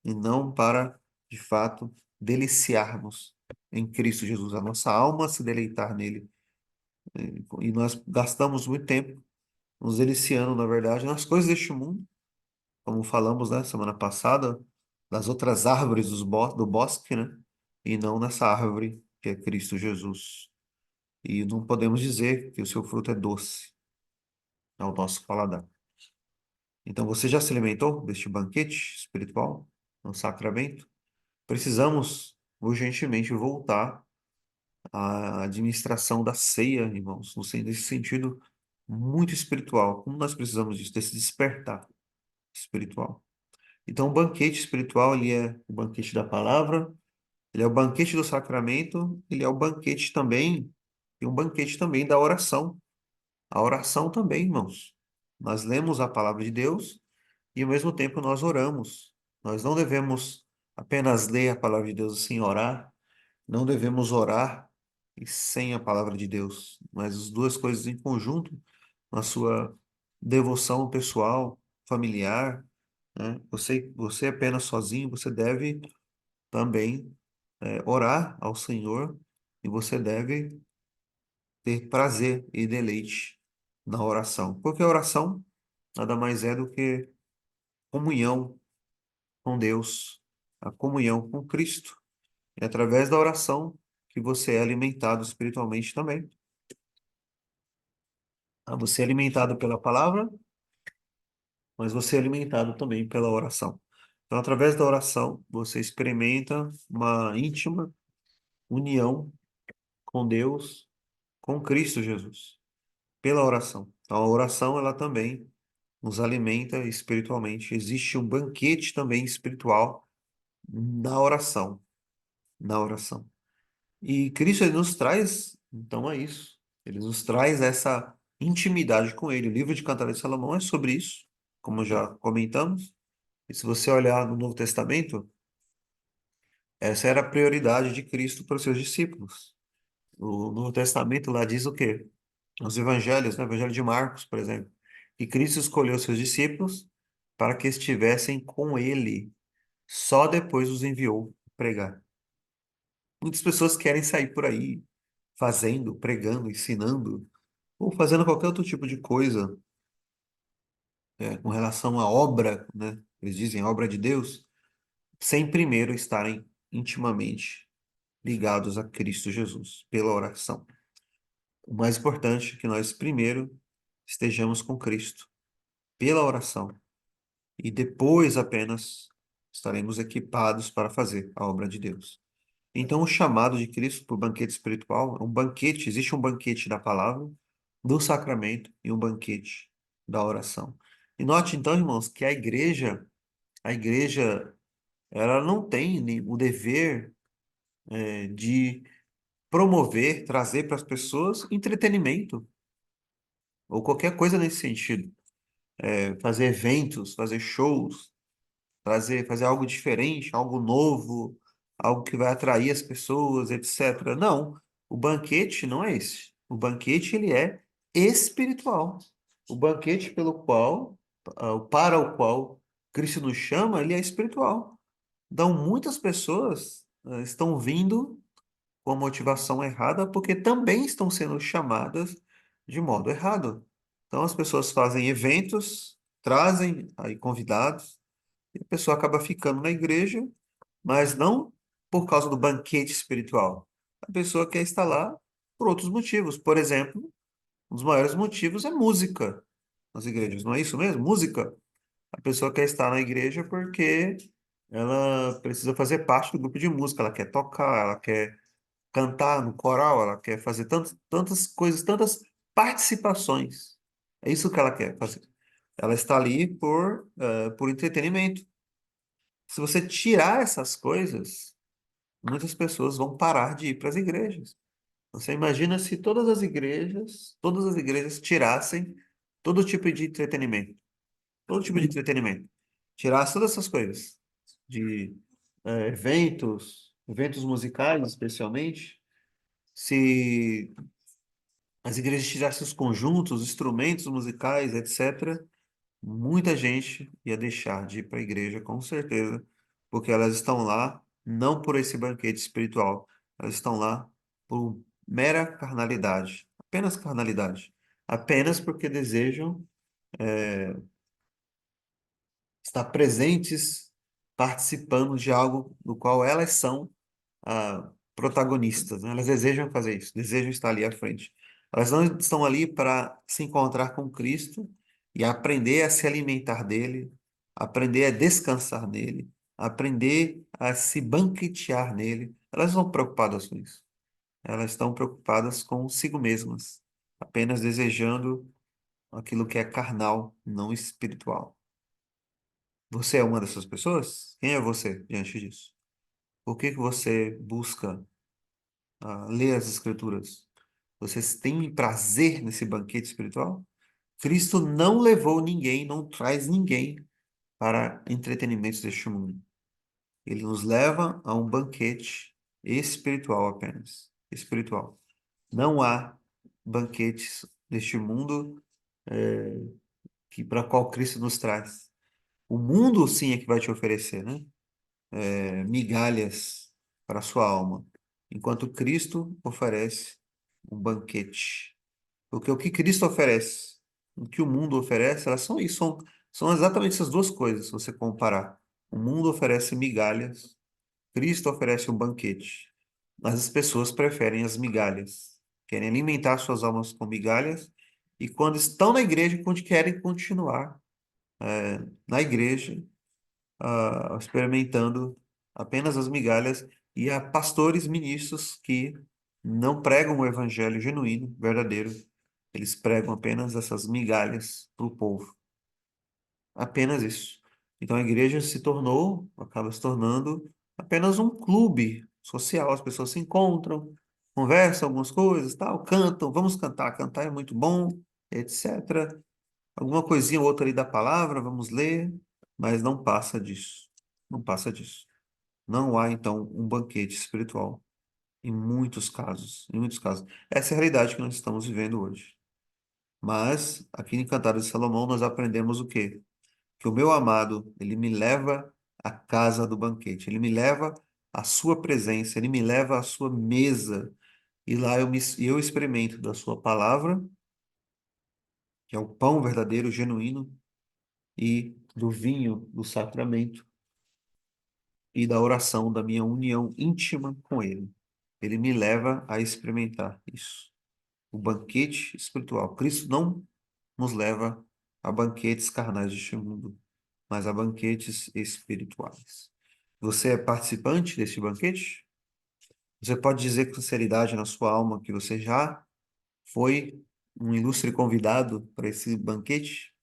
e não para, de fato, deliciarmos em Cristo Jesus, a nossa alma se deleitar nele. E nós gastamos muito tempo nos deliciando, na verdade, nas coisas deste mundo, como falamos, né, semana passada, das outras árvores do bosque, né, e não nessa árvore que é Cristo Jesus. E não podemos dizer que o seu fruto é doce ao nosso paladar. Então, você já se alimentou deste banquete espiritual, no sacramento? Precisamos urgentemente voltar à administração da ceia, irmãos, nesse sentido muito espiritual. Como nós precisamos disso, desse despertar espiritual. Então, o banquete espiritual, ele é o banquete da palavra, ele é o banquete do sacramento, ele é o banquete também, e um banquete também da oração. A oração também, irmãos. Nós lemos a palavra de Deus e ao mesmo tempo nós oramos. Nós não devemos apenas ler a palavra de Deus assim orar, não devemos orar e sem a palavra de Deus, mas as duas coisas em conjunto na sua devoção pessoal, familiar, né? Você apenas sozinho, você deve também orar ao Senhor e você deve ter prazer e deleite na oração. Porque a oração nada mais é do que comunhão com Deus, a comunhão com Cristo. É através da oração que você é alimentado espiritualmente também. Você é alimentado pela palavra, mas você é alimentado também pela oração. Então, através da oração, você experimenta uma íntima união com Deus, com Cristo Jesus, pela oração. Então, a oração, ela também nos alimenta espiritualmente. Existe um banquete também espiritual na oração, na oração. E Cristo, ele nos traz, então é isso. Ele nos traz essa intimidade com ele. O livro de Cantares de Salomão é sobre isso, como já comentamos. E se você olhar no Novo Testamento, essa era a prioridade de Cristo para os seus discípulos. O Novo Testamento lá diz o quê? Os evangelhos, né? O Evangelho de Marcos, por exemplo. Que Cristo escolheu seus discípulos para que estivessem com ele. Só depois os enviou pregar. Muitas pessoas querem sair por aí fazendo, pregando, ensinando, ou fazendo qualquer outro tipo de coisa com relação à obra, né? Eles dizem obra de Deus, sem primeiro estarem intimamente ligados a Cristo Jesus, pela oração. O mais importante é que nós primeiro estejamos com Cristo, pela oração, e depois apenas estaremos equipados para fazer a obra de Deus. Então, o chamado de Cristo para o banquete espiritual é um banquete, existe um banquete da palavra, do sacramento e um banquete da oração. E note então, irmãos, que a igreja, ela não tem o dever de promover, trazer para as pessoas entretenimento ou qualquer coisa nesse sentido. Fazer eventos, fazer shows, fazer algo diferente, algo novo, algo que vai atrair as pessoas, etc. Não, o banquete não é esse. O banquete ele é espiritual. O banquete para o qual Cristo nos chama, ele é espiritual. Então, muitas pessoas estão vindo com a motivação errada porque também estão sendo chamadas de modo errado. Então, as pessoas fazem eventos, trazem aí convidados, e a pessoa acaba ficando na igreja, mas não por causa do banquete espiritual. A pessoa quer estar lá por outros motivos. Por exemplo, um dos maiores motivos é música nas igrejas, não é isso mesmo? Música. A pessoa quer estar na igreja porque ela precisa fazer parte do grupo de música, ela quer tocar, ela quer cantar no coral, ela quer fazer tantas coisas, tantas participações. É isso que ela quer fazer. Ela está ali por entretenimento. Se você tirar essas coisas, muitas pessoas vão parar de ir para as igrejas. Você imagina se todas as igrejas tirassem todo tipo de entretenimento, todo tipo de entretenimento, tirasse todas essas coisas, de eventos musicais especialmente, se as igrejas tirassem os conjuntos, os instrumentos musicais, etc., muita gente ia deixar de ir para a igreja, com certeza, porque elas estão lá não por esse banquete espiritual, elas estão lá por mera carnalidade, apenas carnalidade, apenas porque desejam estar presentes, participando de algo do qual elas são protagonistas, né? Elas desejam fazer isso, desejam estar ali à frente. Elas não estão ali para se encontrar com Cristo e aprender a se alimentar dele, aprender a descansar nele, aprender a se banquetear nele. Elas não estão preocupadas com isso. Elas estão preocupadas consigo mesmas, apenas desejando aquilo que é carnal, não espiritual. Você é uma dessas pessoas? Quem é você diante disso? Por que que você busca ler as Escrituras? Vocês têm prazer nesse banquete espiritual? Cristo não levou ninguém, não traz ninguém para entretenimentos deste mundo. Ele nos leva a um banquete espiritual apenas. Espiritual. Não há banquetes deste mundo que para qual Cristo nos traz. O mundo sim é que vai te oferecer, né? Migalhas para a sua alma, enquanto Cristo oferece um banquete. Porque o que Cristo oferece, o que o mundo oferece, elas são isso, são exatamente essas duas coisas, se você comparar. O mundo oferece migalhas, Cristo oferece um banquete. Mas as pessoas preferem as migalhas, querem alimentar suas almas com migalhas, e quando estão na igreja, querem continuar na igreja, experimentando apenas as migalhas, e há pastores, ministros que não pregam o evangelho genuíno, verdadeiro. Eles pregam apenas essas migalhas para o povo. Apenas isso. Então a igreja acaba se tornando apenas um clube social. As pessoas se encontram, conversam algumas coisas, tal, cantam, vamos cantar, cantar é muito bom, etc. Alguma coisinha ou outra ali da palavra, vamos ler, mas não passa disso. Não passa disso. Não há, então, um banquete espiritual em muitos casos, em muitos casos. Essa é a realidade que nós estamos vivendo hoje. Mas, aqui em Cantares de Salomão, nós aprendemos o quê? Que o meu amado, ele me leva à casa do banquete, ele me leva à sua presença, ele me leva à sua mesa, e lá eu experimento da sua palavra, que é o pão verdadeiro, genuíno, e do vinho do sacramento e da oração, da minha união íntima com Ele. Ele me leva a experimentar isso. O banquete espiritual. Cristo não nos leva a banquetes carnais deste mundo, mas a banquetes espirituais. Você é participante deste banquete? Você pode dizer com sinceridade na sua alma que você já foi um ilustre convidado para esse banquete?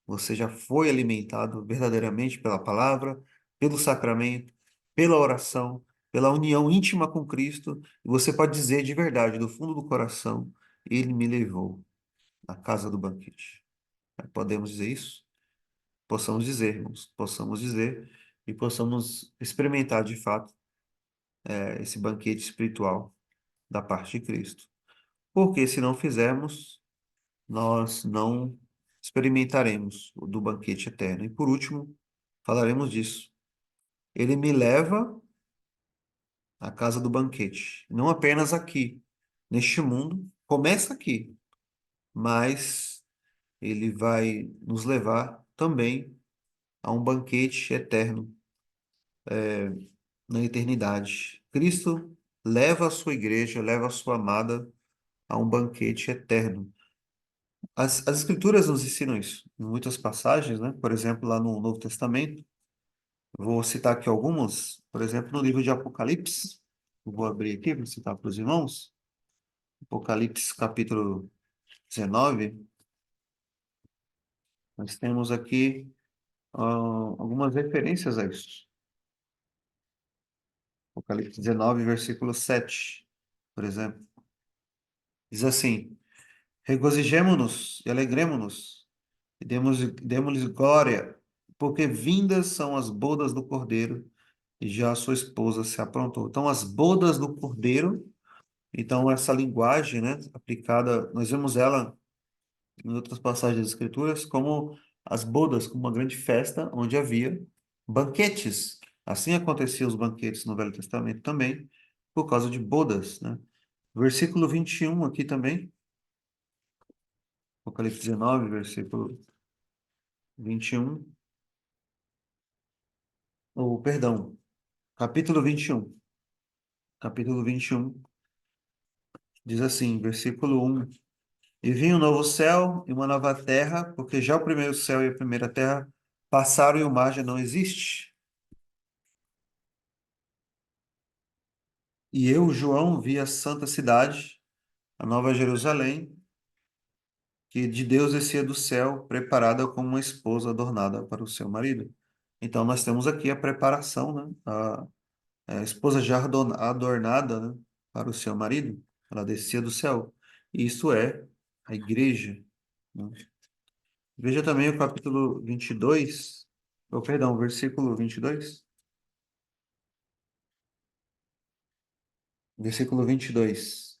Você já foi alimentado verdadeiramente pela palavra, pelo sacramento, pela oração, pela união íntima com Cristo. E você pode dizer de verdade, do fundo do coração, Ele me levou à casa do banquete. Podemos dizer isso? Possamos dizer, irmãos, possamos dizer e possamos experimentar de fato esse banquete espiritual da parte de Cristo. Porque se não fizermos, nós não experimentaremos o do banquete eterno. E por último, falaremos disso. Ele me leva à casa do banquete, não apenas aqui, neste mundo, começa aqui, mas ele vai nos levar também a um banquete eterno na eternidade. Cristo leva a sua igreja, leva a sua amada a um banquete eterno. As Escrituras nos ensinam isso em muitas passagens, né? Por exemplo, lá no Novo Testamento. Vou citar aqui algumas, por exemplo, no livro de Apocalipse. Eu vou abrir aqui para citar para os irmãos. Apocalipse capítulo 19. Nós temos aqui algumas referências a isso. Apocalipse 19, versículo 7, por exemplo. Diz assim: Regozijemo-nos e alegremo-nos, e demos-lhes glória, porque vindas são as bodas do Cordeiro, e já a sua esposa se aprontou. Então, as bodas do Cordeiro. Então, essa linguagem, né, aplicada, nós vemos ela em outras passagens das Escrituras como as bodas, como uma grande festa onde havia banquetes. Assim aconteciam os banquetes no Velho Testamento também, por causa de bodas, né? Versículo 21 aqui também, Apocalipse 19, versículo 21, ou perdão, capítulo 21. Capítulo 21 diz assim, versículo 1: E vi um novo céu e uma nova terra, porque já o primeiro céu e a primeira terra passaram e o mar já não existe. E eu, João, vi a santa cidade, a nova Jerusalém, que de Deus descia do céu, preparada como uma esposa adornada para o seu marido. Então, nós temos aqui a preparação, né? A esposa já adornada, né? Para o seu marido. Ela descia do céu. E isso é a igreja, né? Veja também o capítulo 22, ou perdão, versículo 22. Versículo 22.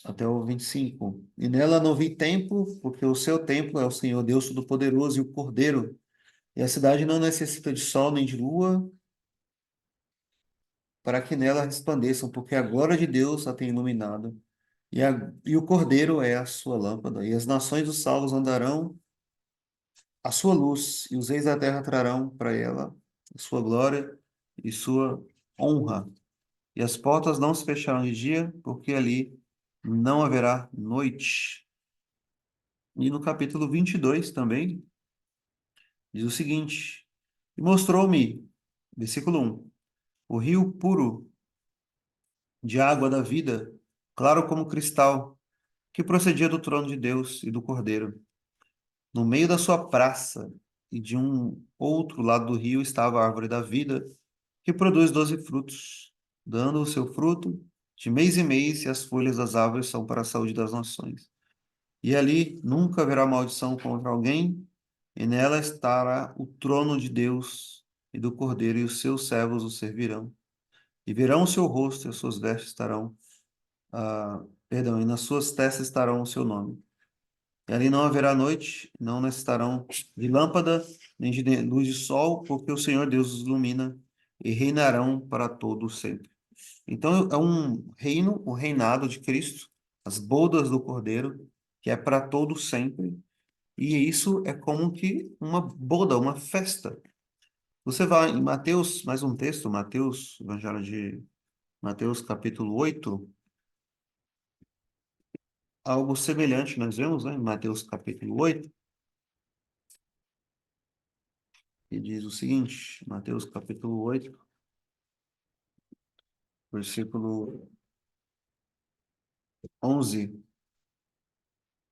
até o 25. E nela não vi templo, porque o seu templo é o Senhor Deus Todo-Poderoso e o Cordeiro. E a cidade não necessita de sol nem de lua, para que nela resplandeçam, porque a glória de Deus a tem iluminado. E o Cordeiro é a sua lâmpada. E as nações dos salvos andarão à sua luz, e os reis da terra trarão para ela a sua glória e sua honra. E as portas não se fecharão de dia, porque ali não haverá noite. E no capítulo 22 também diz o seguinte: E mostrou-me, versículo 1, o rio puro de água da vida, claro como cristal, que procedia do trono de Deus e do Cordeiro. No meio da sua praça e de um outro lado do rio estava a árvore da vida, que produz 12 frutos, dando o seu fruto de mês em mês, e as folhas das árvores são para a saúde das nações. E ali nunca haverá maldição contra alguém, e nela estará o trono de Deus e do Cordeiro, e os seus servos o servirão. E verão o seu rosto, e as suas vestes estarão, e nas suas testas estarão o seu nome. E ali não haverá noite, não necessitarão de lâmpada, nem de luz de sol, porque o Senhor Deus os ilumina e reinarão para todo sempre. Então é um reino, o reinado de Cristo, as bodas do Cordeiro, que é para todo sempre. E isso é como que uma boda, uma festa. Você vai em Mateus, mais um texto, Mateus, Evangelho de Mateus, capítulo 8, algo semelhante nós vemos, né, em Mateus, capítulo 8, que diz o seguinte, Mateus, capítulo 8, versículo 11,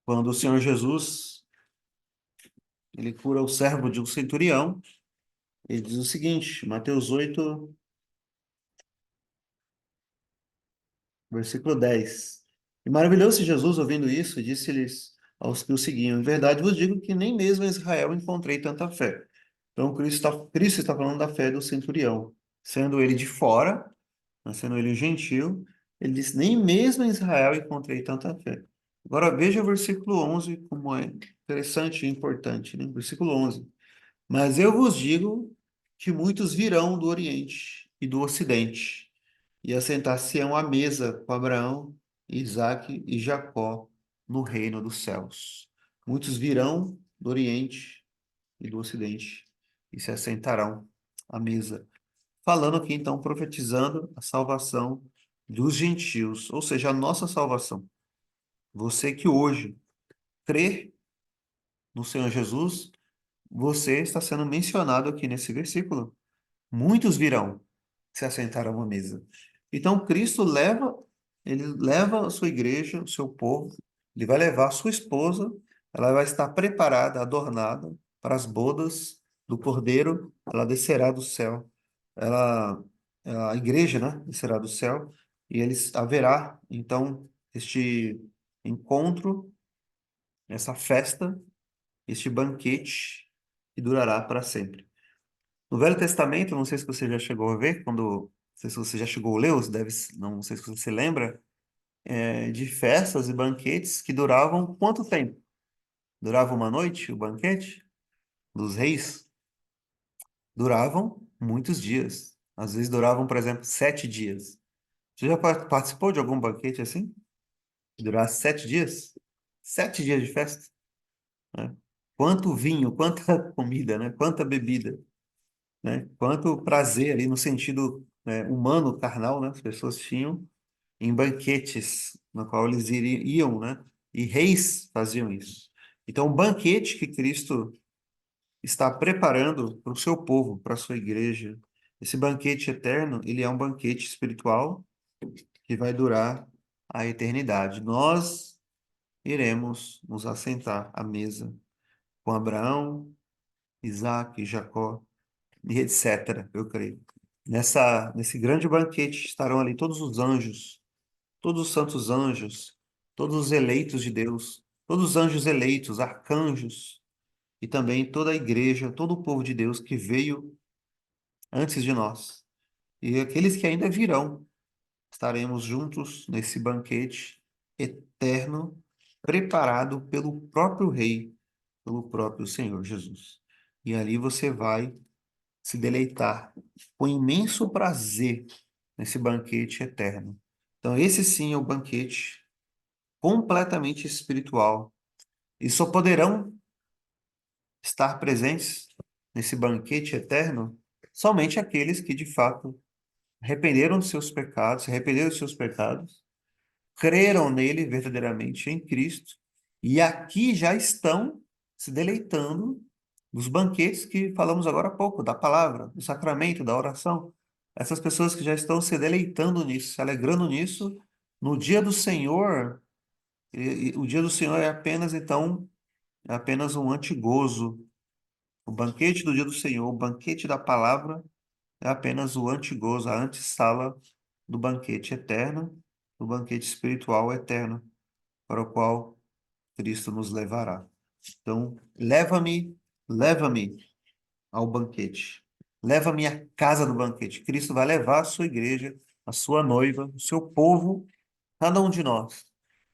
quando o Senhor Jesus, ele cura o servo de um centurião, ele diz o seguinte, Mateus 8, versículo 10. E maravilhou-se Jesus ouvindo isso e disse-lhes aos que o seguiam: Em verdade vos digo que nem mesmo em Israel encontrei tanta fé. Então Cristo está falando da fé do centurião. Sendo ele de fora, mas sendo ele um gentil, ele disse: Nem mesmo em Israel encontrei tanta fé. Agora veja o versículo 11, como é interessante e importante, né? Versículo 11. Mas eu vos digo que muitos virão do Oriente e do Ocidente e assentar-se-ão à mesa com Abraão, Isaque e Jacó no reino dos céus. Muitos virão do Oriente e do Ocidente e se assentarão à mesa. Falando aqui, então, profetizando a salvação dos gentios, ou seja, a nossa salvação. Você que hoje crê no Senhor Jesus, você está sendo mencionado aqui nesse versículo. Muitos virão se assentarão à mesa. Então, ele leva a sua igreja, o seu povo, ele vai levar a sua esposa, ela vai estar preparada, adornada para as bodas do Cordeiro, ela descerá do céu. Ela, a igreja, né, descerá do céu, e eles haverá, então, este encontro, essa festa, este banquete que durará para sempre. No Velho Testamento, não sei se você já chegou a ver, não sei se você já chegou a ler, ou se deve, não sei se você lembra, de festas e banquetes que duravam quanto tempo? Durava uma noite, o banquete dos reis? Duravam muitos dias. Às vezes duravam, por exemplo, 7 dias. Você já participou de algum banquete assim? Que durasse 7 dias? 7 dias de festa, né? Quanto vinho, quanta comida, né? Quanta bebida, né? Quanto prazer ali no sentido, humano, carnal, né? As pessoas tinham em banquetes, no qual eles iam, né? E reis faziam isso. Então, o banquete que Cristo está preparando para o seu povo, para a sua igreja, esse banquete eterno, ele é um banquete espiritual que vai durar a eternidade. Nós iremos nos assentar à mesa com Abraão, Isaac, Jacó e etc., eu creio. Nesse grande banquete estarão ali todos os santos anjos, todos os eleitos de Deus, todos os anjos eleitos, arcanjos, e também toda a igreja, todo o povo de Deus que veio antes de nós. E aqueles que ainda virão, estaremos juntos nesse banquete, eterno preparado pelo próprio Rei, pelo próprio Senhor Jesus. E ali você vai se deleitar com imenso prazer nesse banquete eterno. Então, esse sim é o banquete completamente espiritual. E só poderão estar presentes nesse banquete eterno somente aqueles que, de fato, arrependeram dos seus pecados, se arrependeram dos seus pecados, creram nele verdadeiramente em Cristo, e aqui já estão se deleitando dos banquetes que falamos agora há pouco, da palavra, do sacramento, da oração. Essas pessoas que já estão se deleitando nisso, se alegrando nisso, no dia do Senhor, e o dia do Senhor é apenas, então, é apenas um antigozo. O banquete do dia do Senhor, o banquete da palavra, é apenas o antigozo, a antessala do banquete eterno, do banquete espiritual eterno, para o qual Cristo nos levará. Então, leva-me ao banquete. Leva-me à casa do banquete. Cristo vai levar a sua igreja, a sua noiva, o seu povo, cada um de nós.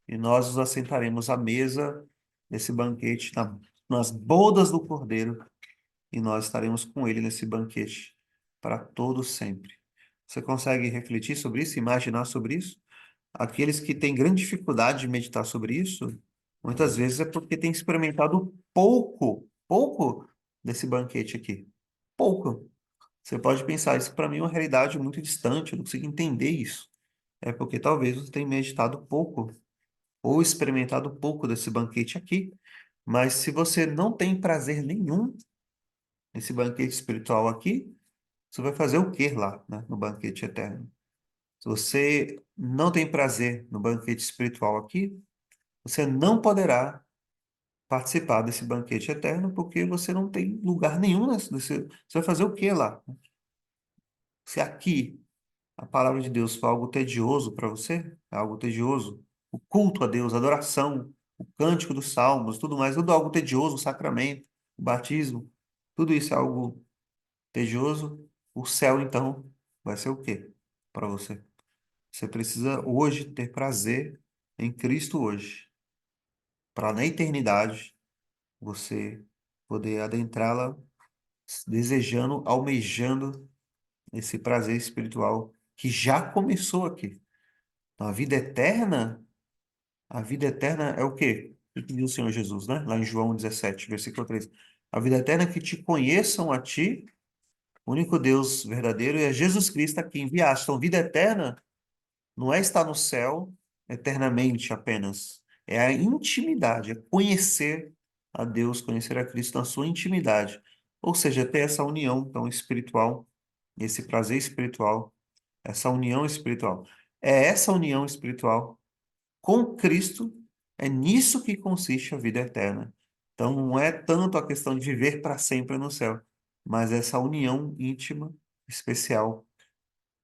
E nós nos assentaremos à mesa nesse banquete, nas bodas do Cordeiro, e nós estaremos com ele nesse banquete para todo sempre. Você consegue refletir sobre isso, imaginar sobre isso? Aqueles que têm grande dificuldade de meditar sobre isso, muitas vezes é porque têm experimentado pouco desse banquete aqui. Pouco. Você pode pensar, isso para mim é uma realidade muito distante, eu não consigo entender isso. É porque talvez você tenha meditado pouco ou experimentado pouco desse banquete aqui. Mas se você não tem prazer nenhum nesse banquete espiritual aqui, você vai fazer o quê lá, né, no banquete eterno? Se você não tem prazer no banquete espiritual aqui, você não poderá participar desse banquete eterno, porque você não tem lugar nenhum você vai fazer o quê lá? Se aqui a palavra de Deus for algo tedioso para você, é algo tedioso, o culto a Deus, a adoração, o cântico dos salmos, tudo mais, tudo algo tedioso, o sacramento, o batismo, tudo isso é algo tedioso. O céu, então, vai ser o quê para você? Você precisa hoje ter prazer em Cristo hoje, para na eternidade você poder adentrá-la desejando, almejando esse prazer espiritual que já começou aqui. Então, a vida eterna é o quê? O que diz o Senhor Jesus, né? Lá em João 17, versículo 3. A vida eterna é que te conheçam a ti, o único Deus verdadeiro, e a Jesus Cristo a quem enviaste. Então, vida eterna não é estar no céu eternamente apenas. É a intimidade, é conhecer a Deus, conhecer a Cristo na sua intimidade. Ou seja, ter essa união tão espiritual, esse prazer espiritual, essa união espiritual. É essa união espiritual com Cristo, é nisso que consiste a vida eterna. Então, não é tanto a questão de viver para sempre no céu, mas essa união íntima, especial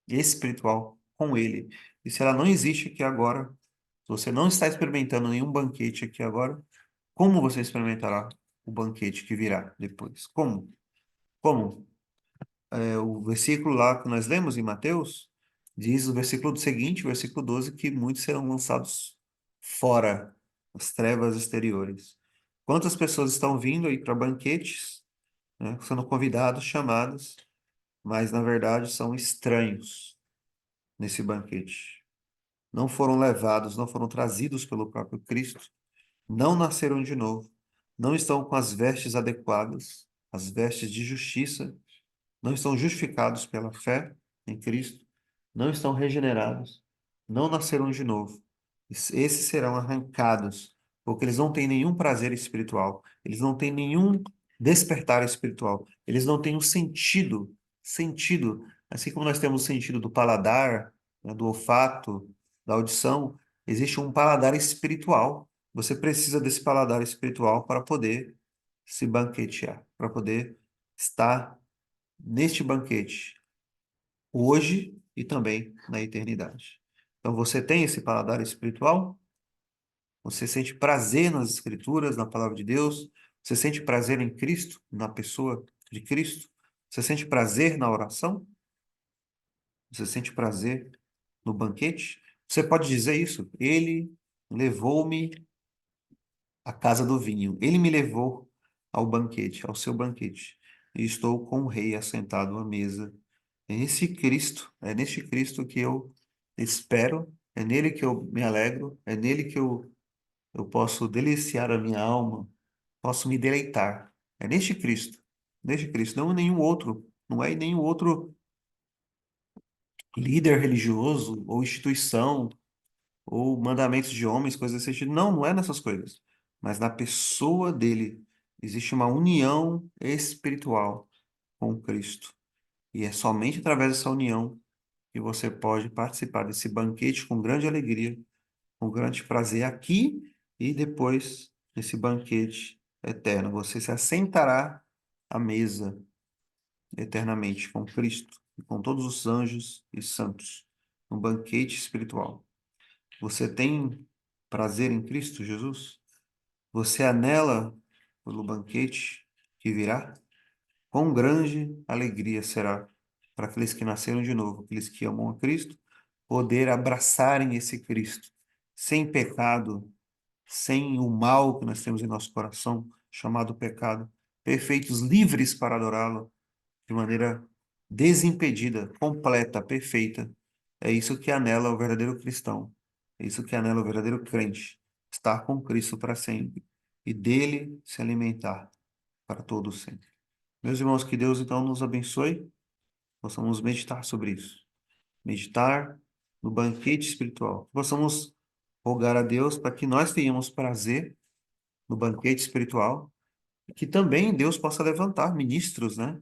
espiritual com Ele. E se ela não existe aqui agora, se você não está experimentando nenhum banquete aqui agora, como você experimentará o banquete que virá depois? Como? Como? O versículo lá que nós lemos em Mateus, diz o versículo seguinte, o versículo 12, que muitos serão lançados fora, as trevas exteriores. Quantas pessoas estão vindo aí para banquetes, né, sendo convidados, chamados, mas na verdade são estranhos nesse banquete. Não foram levados, não foram trazidos pelo próprio Cristo, não nasceram de novo, não estão com as vestes adequadas, as vestes de justiça, não estão justificados pela fé em Cristo, não estão regenerados, não nasceram de novo. Esses serão arrancados, porque eles não têm nenhum prazer espiritual, eles não têm nenhum despertar espiritual, eles não têm o sentido, assim como nós temos o sentido do paladar, né, do olfato, da audição, existe um paladar espiritual. Você precisa desse paladar espiritual para poder se banquetear, para poder estar neste banquete, hoje e também na eternidade. Então, você tem esse paladar espiritual? Você sente prazer nas Escrituras, na palavra de Deus? Você sente prazer em Cristo, na pessoa de Cristo? Você sente prazer na oração? Você sente prazer no banquete? Você pode dizer isso? Ele levou-me à casa do vinho. Ele me levou ao banquete, ao seu banquete. E estou com o rei assentado à mesa. É neste Cristo que eu espero, é nele que eu me alegro, é nele que eu posso deliciar a minha alma, posso me deleitar. É neste Cristo, não em nenhum outro, não é em nenhum outro líder religioso ou instituição ou mandamentos de homens, coisas desse sentido. Não, não é nessas coisas. Mas na pessoa dele existe uma união espiritual com Cristo. E é somente através dessa união que você pode participar desse banquete com grande alegria, com grande prazer aqui e depois desse banquete eterno. Você se assentará à mesa eternamente com Cristo e com todos os anjos e santos, um banquete espiritual. Você tem prazer em Cristo Jesus? Você anela pelo banquete que virá? Quão grande alegria será para aqueles que nasceram de novo, aqueles que amam a Cristo, poder abraçarem esse Cristo, sem pecado, sem o mal que nós temos em nosso coração, chamado pecado, perfeitos, livres para adorá-lo de maneira desimpedida, completa, perfeita. É isso que anela o verdadeiro cristão. É isso que anela o verdadeiro crente. Estar com Cristo para sempre e dele se alimentar para todo sempre. Meus irmãos, que Deus então nos abençoe, possamos meditar sobre isso. Meditar no banquete espiritual. Possamos rogar a Deus para que nós tenhamos prazer no banquete espiritual e que também Deus possa levantar ministros, né?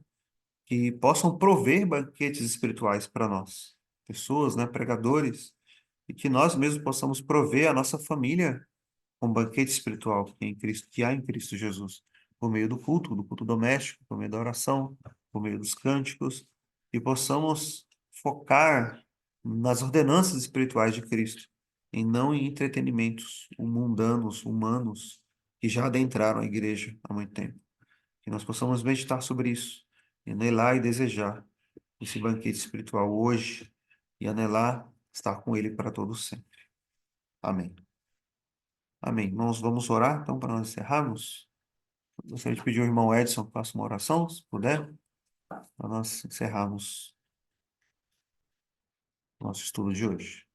Que possam prover banquetes espirituais para nós, pessoas, né, pregadores, e que nós mesmos possamos prover a nossa família com banquete espiritual que, é em Cristo, que há em Cristo Jesus, por meio do culto doméstico, por meio da oração, por meio dos cânticos, e possamos focar nas ordenanças espirituais de Cristo, e não em entretenimentos mundanos, humanos, que já adentraram a igreja há muito tempo. Que nós possamos meditar sobre isso, e anelar e desejar esse banquete espiritual hoje, e anelar estar com Ele para todos sempre. Amém. Amém. Irmãos, vamos orar, então, para nós encerrarmos. Gostaria de pedir ao irmão Edson que faça uma oração, se puder, para nós encerrarmos o nosso estudo de hoje.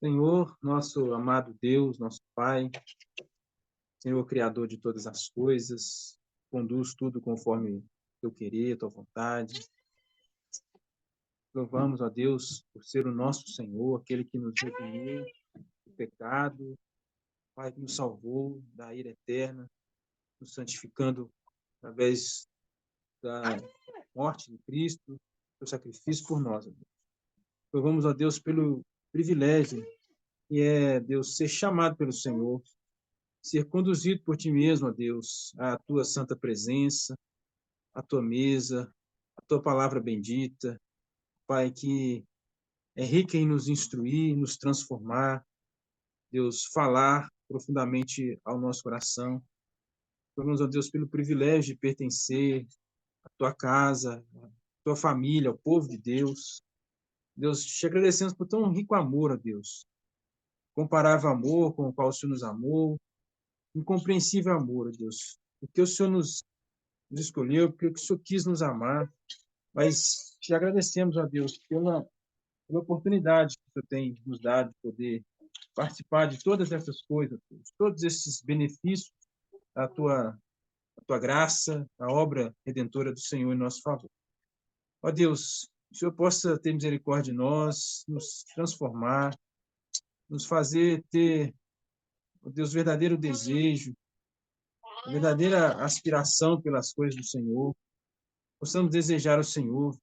Senhor, nosso amado Deus, nosso Pai, Senhor, Criador de todas as coisas, conduz tudo conforme teu querer, tua vontade. Louvamos a Deus por ser o nosso Senhor, aquele que nos redimiu do pecado, Pai que nos salvou da ira eterna, nos santificando através da morte de Cristo, do sacrifício por nós. Louvamos a Deus pelo privilégio que é, Deus, ser chamado pelo Senhor, ser conduzido por ti mesmo, ó Deus, à tua santa presença, à tua mesa, à tua palavra bendita, Pai, que é rica em nos instruir, nos transformar, Deus, falar profundamente ao nosso coração. Louvamos a Deus pelo privilégio de pertencer à tua casa, à tua família, ao povo de Deus. Deus, te agradecemos por tão rico amor, ó Deus. Comparável amor com o qual o Senhor nos amou, incompreensível amor, ó Deus. Porque o Senhor nos escolheu, porque o Senhor quis nos amar. Mas te agradecemos, ó Deus, pela oportunidade que o Senhor tem nos dado de poder participar de todas essas coisas, Deus, todos esses benefícios da tua graça, da obra redentora do Senhor em nosso favor. Ó Deus, o Senhor possa ter misericórdia de nós, nos transformar, nos fazer ter, ó Deus, verdadeiro desejo, verdadeira aspiração pelas coisas do Senhor. Possamos desejar o Senhor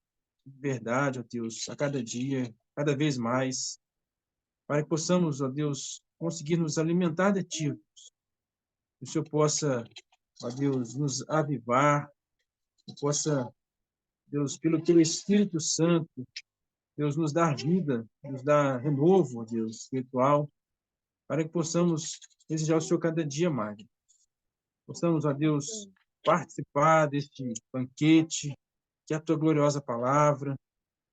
de verdade, ó Deus, a cada dia, cada vez mais, para que possamos, ó Deus, conseguir nos alimentar de Ti. Que o Senhor possa, ó Deus, nos avivar, que possa, Deus, pelo Teu Espírito Santo, Deus, nos dar vida, nos dar renovo, ó Deus, espiritual, para que possamos desejar o Senhor cada dia mais. Possamos, ó Deus, participar deste banquete, que é a Tua gloriosa palavra,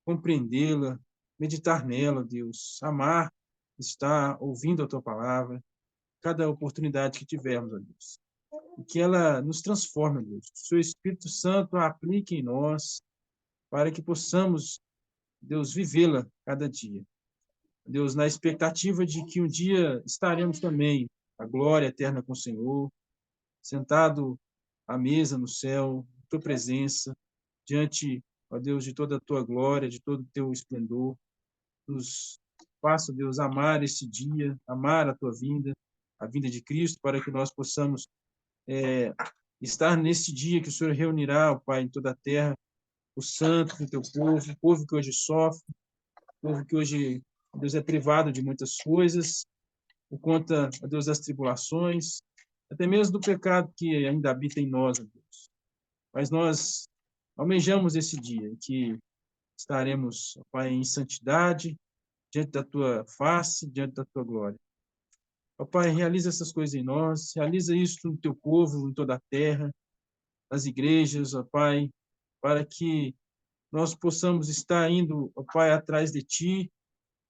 compreendê-la, meditar nela, ó Deus, amar, estar ouvindo a tua palavra, cada oportunidade que tivermos, ó Deus. E que ela nos transforme, ó Deus. Que o seu Espírito Santo a aplique em nós, para que possamos, Deus, vivê-la cada dia. Deus, na expectativa de que um dia estaremos também a glória eterna com o Senhor, sentado à mesa no céu, tua presença, diante, ó Deus, de toda a tua glória, de todo o teu esplendor. Nos faça, Deus, amar esse dia, amar a tua vinda, a vinda de Cristo, para que nós possamos estar nesse dia que o Senhor reunirá, ó Pai, em toda a terra, os santos do teu povo, o povo que hoje sofre, o povo que hoje, ó Deus, é privado de muitas coisas, por conta, ó Deus, das tribulações, até mesmo do pecado que ainda habita em nós, ó Deus. Mas nós almejamos esse dia em que estaremos, ó Pai, em santidade, diante da tua face, diante da tua glória. Ó Pai, realiza essas coisas em nós, realiza isso no teu povo, em toda a terra, nas igrejas, ó Pai, para que nós possamos estar indo, ó Pai, atrás de ti,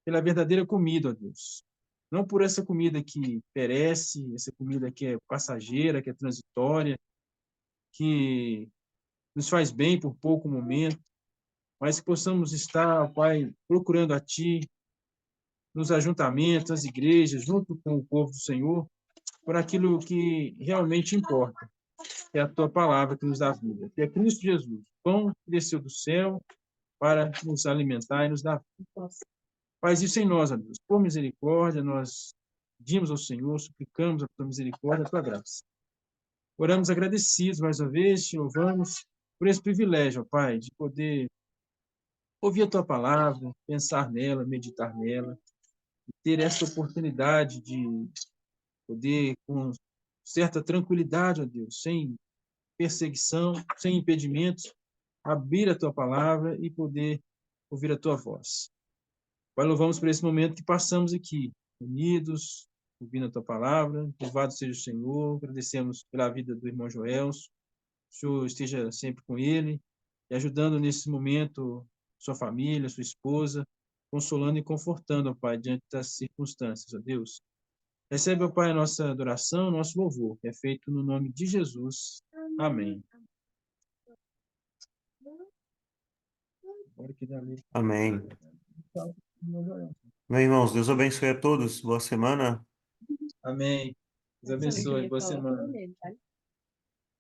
pela verdadeira comida, ó Deus. Não por essa comida que perece, essa comida que é passageira, que é transitória, que nos faz bem por pouco momento, mas que possamos estar, ó Pai, procurando a ti, nos ajuntamentos, nas igrejas, junto com o povo do Senhor, por aquilo que realmente importa, que é a tua palavra que nos dá vida, que é Cristo Jesus, pão que desceu do céu para nos alimentar e nos dar vida. Faz isso em nós, ó Deus. Por misericórdia, nós pedimos ao Senhor, suplicamos a tua misericórdia, a tua graça. Oramos agradecidos mais uma vez, te louvamos por esse privilégio, ó Pai, de poder ouvir a tua palavra, pensar nela, meditar nela, ter essa oportunidade de poder, com certa tranquilidade, ó Deus, sem perseguição, sem impedimentos, abrir a tua palavra e poder ouvir a tua voz. Pai, louvamos por esse momento que passamos aqui, unidos, ouvindo a tua palavra. Louvado seja o Senhor. Agradecemos pela vida do irmão Joel. O Senhor esteja sempre com ele e ajudando nesse momento sua família, sua esposa, consolando e confortando, ó Pai, diante das circunstâncias, ó Deus. Recebe, ó Pai, a nossa adoração, nosso louvor, que é feito no nome de Jesus. Amém. Agora que dá ali. Amém. Meus irmãos, Deus abençoe a todos. Boa semana. Amém. Deus abençoe. Boa semana.